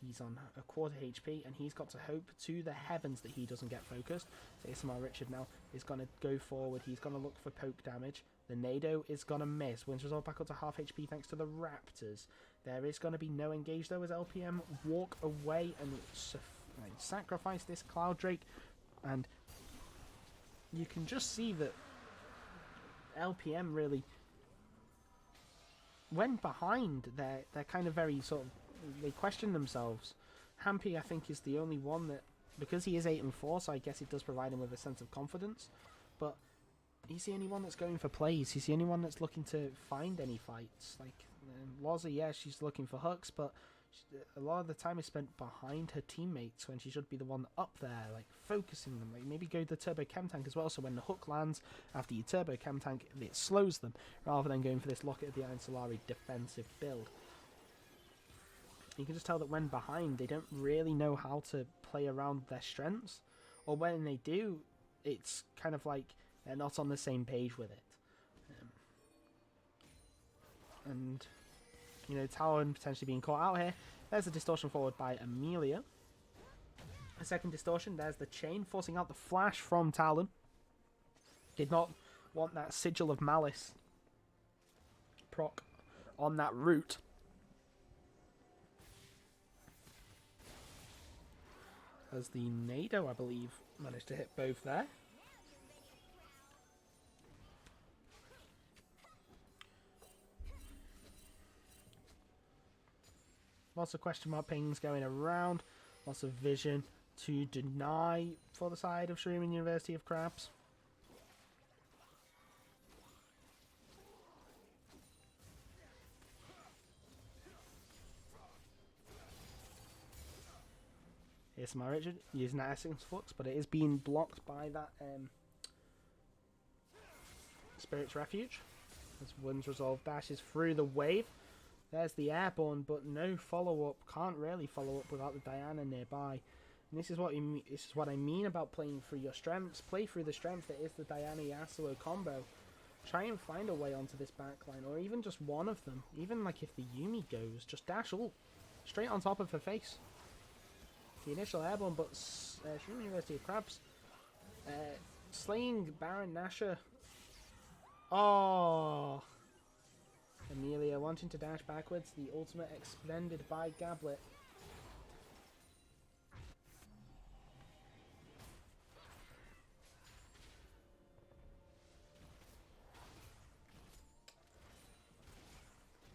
He's on a quarter HP, and he's got to hope to the heavens that he doesn't get focused. So ASMR Richard now is going to go forward. He's going to look for poke damage. The Nado is going to miss. Wind's Resolve back up to half HP thanks to the Raptors. There is going to be no engage, though, as LPM walk away and sacrifice this Cloud Drake. And you can just see that LPM really went behind. They're kind of very sort of, they question themselves. Hampy, I think, is the only one that, because he is 8 and 4, so I guess it does provide him with a sense of confidence. But he's the only one that's going for plays. He's the only one that's looking to find any fights. Like Loza, yeah, she's looking for hooks, but a lot of the time is spent behind her teammates when she should be the one up there, like focusing them. Like maybe go the turbo chem tank as well, so when the hook lands after you turbo chem tank, it slows them, rather than going for this Locket of the Iron Solari defensive build. You can just tell that when behind, they don't really know how to play around their strengths, or when they do, it's kind of like they're not on the same page with it. And, you know, Talon potentially being caught out here. There's a distortion forward by Amelia. A second distortion, there's the chain, forcing out the flash from Talon. Did not want that Sigil of Malice proc on that route. as the Nado, I believe, managed to hit both there. Lots of question mark pings going around. Lots of vision to deny for the side of Shuriman University of Crabs. Here's my Richard using that Essence Flux, but it is being blocked by that Spirit's Refuge. As Wind's Resolve dashes through the wave. There's the airborne, but no follow-up. Can't really follow up without the Diana nearby. And this is what I mean about playing through your strengths. Play through the strength that is the Diana Yasuo combo. Try and find a way onto this backline, or even just one of them. Even like if the Yuumi goes, just dash ult straight on top of her face. The initial airborne, but Shuriman University of Crabs slaying Baron Nashor. Oh, Amelia wanting to dash backwards. The ultimate expended by Gablet.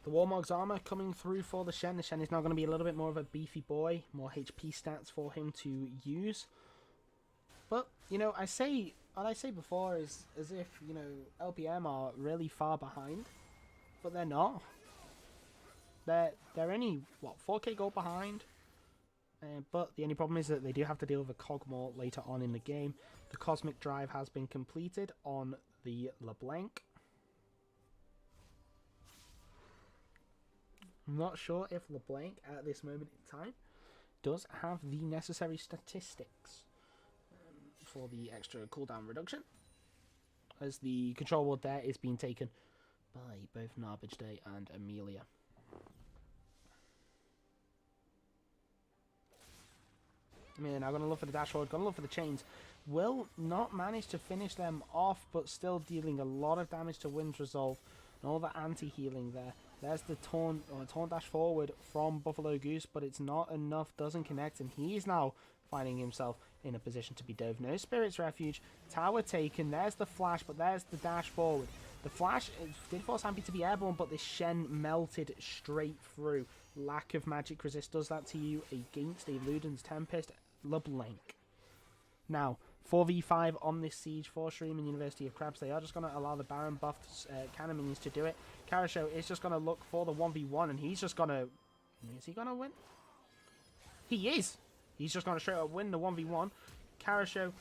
The Warmog's armor coming through for the Shen. The Shen is now going to be a little bit more of a beefy boy. More HP stats for him to use. But, you know, what I say before is as if, you know, LPM are really far behind. But they're not. They're only, what, 4k gold behind? But the only problem is that they do have to deal with a Pog'Maw later on in the game. The Cosmic Drive has been completed on the LeBlanc. I'm not sure if LeBlanc at this moment in time does have the necessary statistics for the extra cooldown reduction, as the control ward there is being taken by both Narbage Day and Amelia. Amelia now going to look for the dash forward, going to look for the chains. Will not manage to finish them off, but still dealing a lot of damage to Wind's Resolve and all the anti-healing there. There's the taunt dash forward from Buffalo Goose, but it's not enough, doesn't connect, and he's now finding himself in a position to be dove. No Spirit's Refuge, tower taken, there's the flash, but there's the dash forward. The flash did force Hampy to be airborne, but the Shen melted straight through. Lack of magic resist does that to you against a Luden's Tempest. LeBlanc. Now, 4v5 on this siege for Shuriman University of Crabs. They are just going to allow the Baron buffed cannon minions to do it. CoraL is just going to look for the 1v1, and he's just going to... Is he going to win? He is! He's just going to straight up win the 1v1. CoraL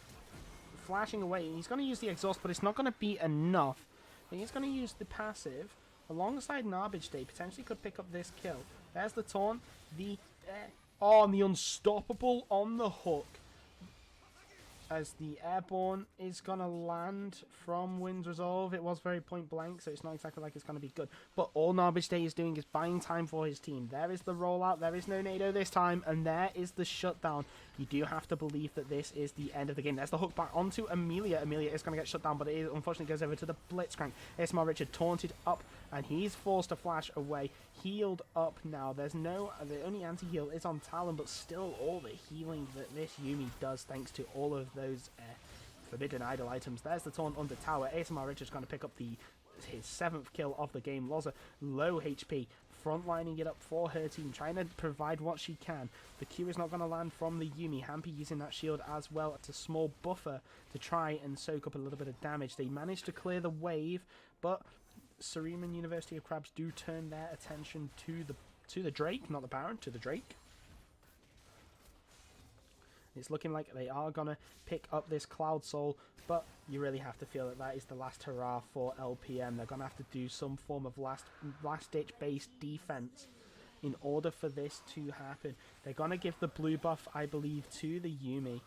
flashing away. He's going to use the exhaust, but it's not going to be enough. And he's going to use the passive alongside Narbage Day. Potentially could pick up this kill. There's the taunt. Oh, and the unstoppable on the hook. As the airborne is going to land from Wind's Resolve. It was very point blank, so it's not exactly like it's going to be good. But all Narbage Day is doing is buying time for his team. There is the rollout. There is no Nado this time. And there is the shutdown. You do have to believe that this is the end of the game. There's the hook back onto Amelia. Amelia is going to get shut down, but it unfortunately goes over to the Blitzcrank. ASMR Richard taunted up, and he's forced to flash away. Healed up now. There's no... The only anti-heal is on Talon, but still all the healing that this Yuumi does thanks to all of those Forbidden Idol items. There's the taunt under tower. ASMR Richard's going to pick up his 7th kill of the game. Loza, low HP, frontlining it up for her team, trying to provide what she can. The Q is not going to land from the Yuumi. Hampy using that shield as well. It's a small buffer to try and soak up a little bit of damage. They managed to clear the wave, but Shuriman University of Crabs do turn their attention to the Drake, not the Baron, to the Drake. It's looking like they are going to pick up this Cloud Soul, but you really have to feel that that is the last hurrah for LPM. They're going to have to do some form of last-ditch based defense in order for this to happen. They're going to give the blue buff, I believe, to the Yuumi.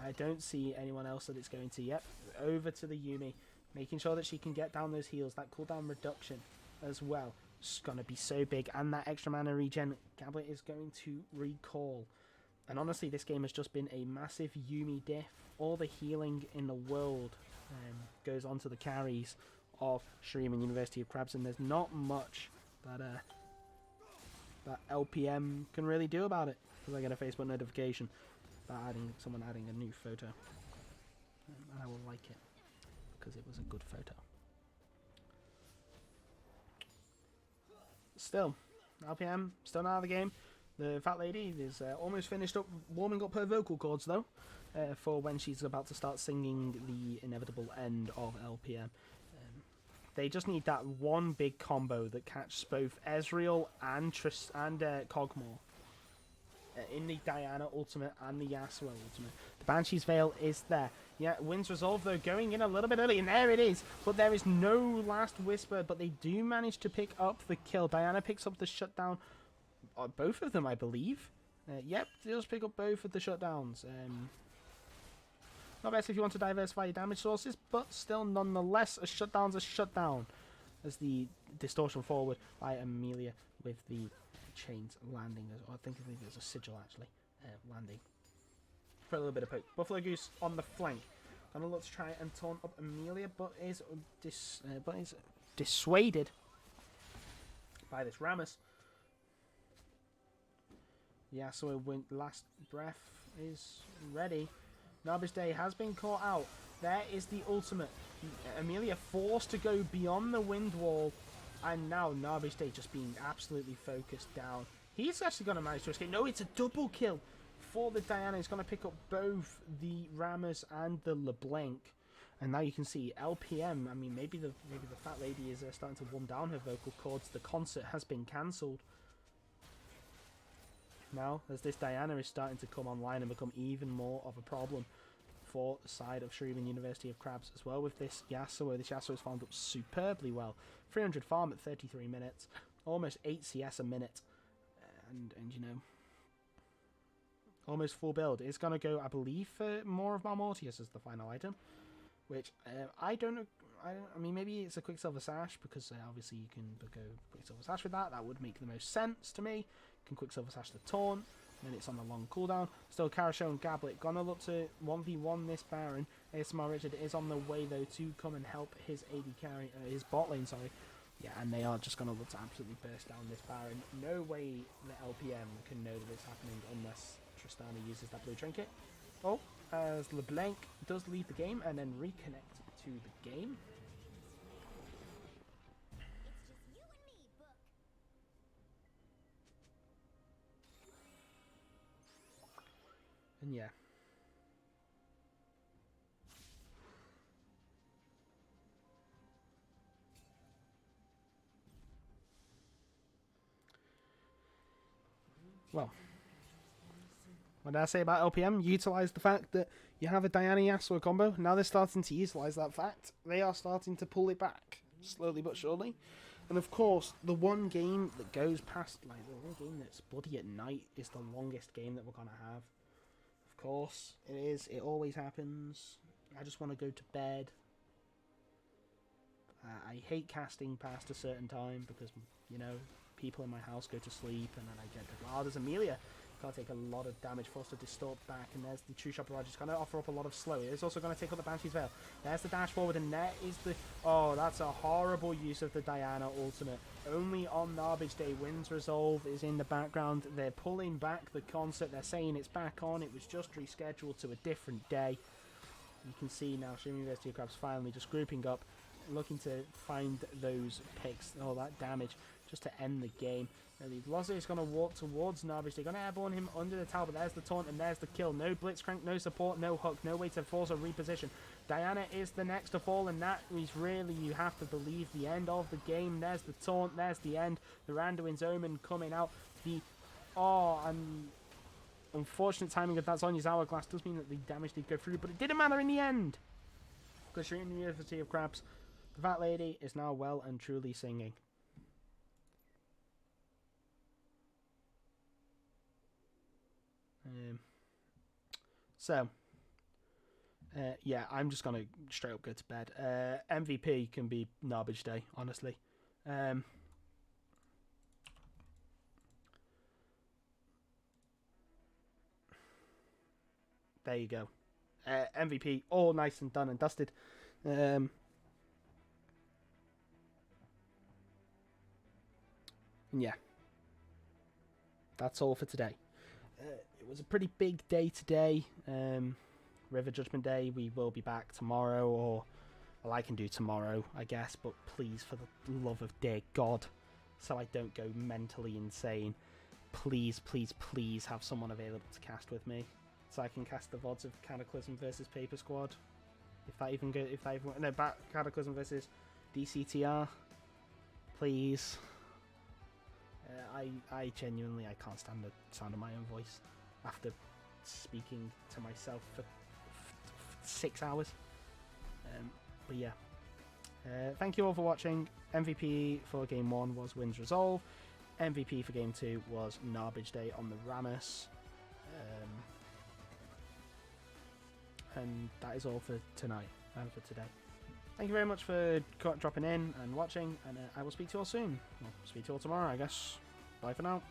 I don't see anyone else that it's going to. Yep, over to the Yuumi, making sure that she can get down those heals. That cooldown reduction as well is going to be so big, and that extra mana regen, Gablet is going to recall. And honestly, this game has just been a massive Yuumi diff. All the healing in the world goes on to the carries of Shuriman University of Crabs, and there's not much that LPM can really do about it, because I get a Facebook notification. about someone adding a new photo. And I will like it, because it was a good photo. Still, LPM, still not out of the game. The fat lady is almost finished up warming up her vocal cords, though, for when she's about to start singing the inevitable end of LPM. They just need that one big combo that catches both Ezreal and Pog'Maw in the Diana ultimate and the Yasuo ultimate. The Banshee's Veil is there. Yeah, Wind's Resolve, though, going in a little bit early, and there it is. But there is no Last Whisper, but they do manage to pick up the kill. Diana picks up the shutdown. Both of them, I believe. Yep, does pick up both of the shutdowns. Not best if you want to diversify your damage sources, but still, nonetheless, a shutdown's a shutdown. As the distortion forward by Amelia with the chains landing. I think there's a sigil, actually, landing. For a little bit of poke. Buffalo Goose on the flank. Gonna look to try and taunt up Amelia, but is dissuaded by this Rammus. Yasuo last breath is ready. Narbish Day has been caught out. There is the ultimate. Amelia forced to go beyond the wind wall, and now Narbish Day just being absolutely focused down. He's actually going to manage to escape. No, it's a double kill for the Diana. He's going to pick up both the Rammus and the LeBlanc. And now you can see LPM. I mean, maybe the fat lady is starting to warm down her vocal cords. The concert has been cancelled. Now, as this Diana is starting to come online and become even more of a problem for the side of Shuriman University of Crabs as well with this Yasuo. This Yasuo is farmed up superbly well. 300 farm at 33 minutes, almost 8 CS a minute, and you know, almost full build. It's going to go, I believe, for more of Malmortius as the final item, which I don't know. I mean, maybe it's a Quicksilver Sash, because obviously you can go Quicksilver Sash with that. That would make the most sense to me. You can Quicksilver Sash the Taunt, and then it's on a long cooldown. Still, Karasho and Gablet gonna look to 1v1 this Baron. ASMR Richard is on the way, though, to come and help his AD carry, his bot lane, sorry. Yeah, and they are just gonna look to absolutely burst down this Baron. No way the LPM can know that it's happening unless Tristana uses that blue trinket. Oh, as LeBlanc does leave the game and then reconnect to the game. And yeah. Well, what did I say about LPM? Utilize the fact that you have a Diana Yasuo combo. Now they're starting to utilize that fact. They are starting to pull it back, slowly but surely. And of course, the one game that goes past, like the one game that's bloody at night, is the longest game that we're gonna have. Of course, it is. It always happens. I just want to go to bed. I hate casting past a certain time because, you know, people in my house go to sleep and then I get to... Oh, there's Amelia. Gotta take a lot of damage, forced to distort back, and there's the True Shot Barrage. It's gonna offer up a lot of slow. It's also gonna take up the Banshee's Veil. There's the dash forward, and there is the... Oh, that's a horrible use of the Diana ultimate. Only on Narbage Day. Wind's Resolve is in the background. They're pulling back the concert. They're saying it's back on. It was just rescheduled to a different day. You can see now Shuriman University of Crabs finally just grouping up, looking to find those picks, all that damage, just to end the game. Loza is going to walk towards Narbage. They're going to airborne him under the tower, but there's the taunt and there's the kill. No Blitzcrank, no support, no hook, no way to force a reposition. Diana is the next to fall, and that is really, you have to believe, the end of the game. There's the taunt, there's the end. The Randuin's Omen coming out. The... Oh, and... unfortunate timing of that Zonya's Hourglass does mean that the damage did go through, but it didn't matter in the end. Because you're in the University of Crabs. The Fat Lady is now well and truly singing. Yeah, I'm just gonna straight up go to bed. MVP can be Narbage Day, honestly. There you go. MVP, all nice and done and dusted. Yeah, that's all for today. it was a pretty big day today. River Judgment Day. We will be back tomorrow, or well, I can do tomorrow, I guess. But please, for the love of dear God, so I don't go mentally insane, please, please, please have someone available to cast with me, so I can cast the VODs of Cataclysm versus Paper Squad. If that even goes, Cataclysm versus DCTR, please. I genuinely, I can't stand the sound of my own voice after speaking to myself for 6 hours. But yeah, thank you all for watching. MVP for Game 1 was Winds Resolve. MVP for Game 2 was Narbage Day on the Rammus. And that is all for tonight and for today. Thank you very much for dropping in and watching, and I will speak to you all soon. Well, speak to you all tomorrow, I guess. Bye for now.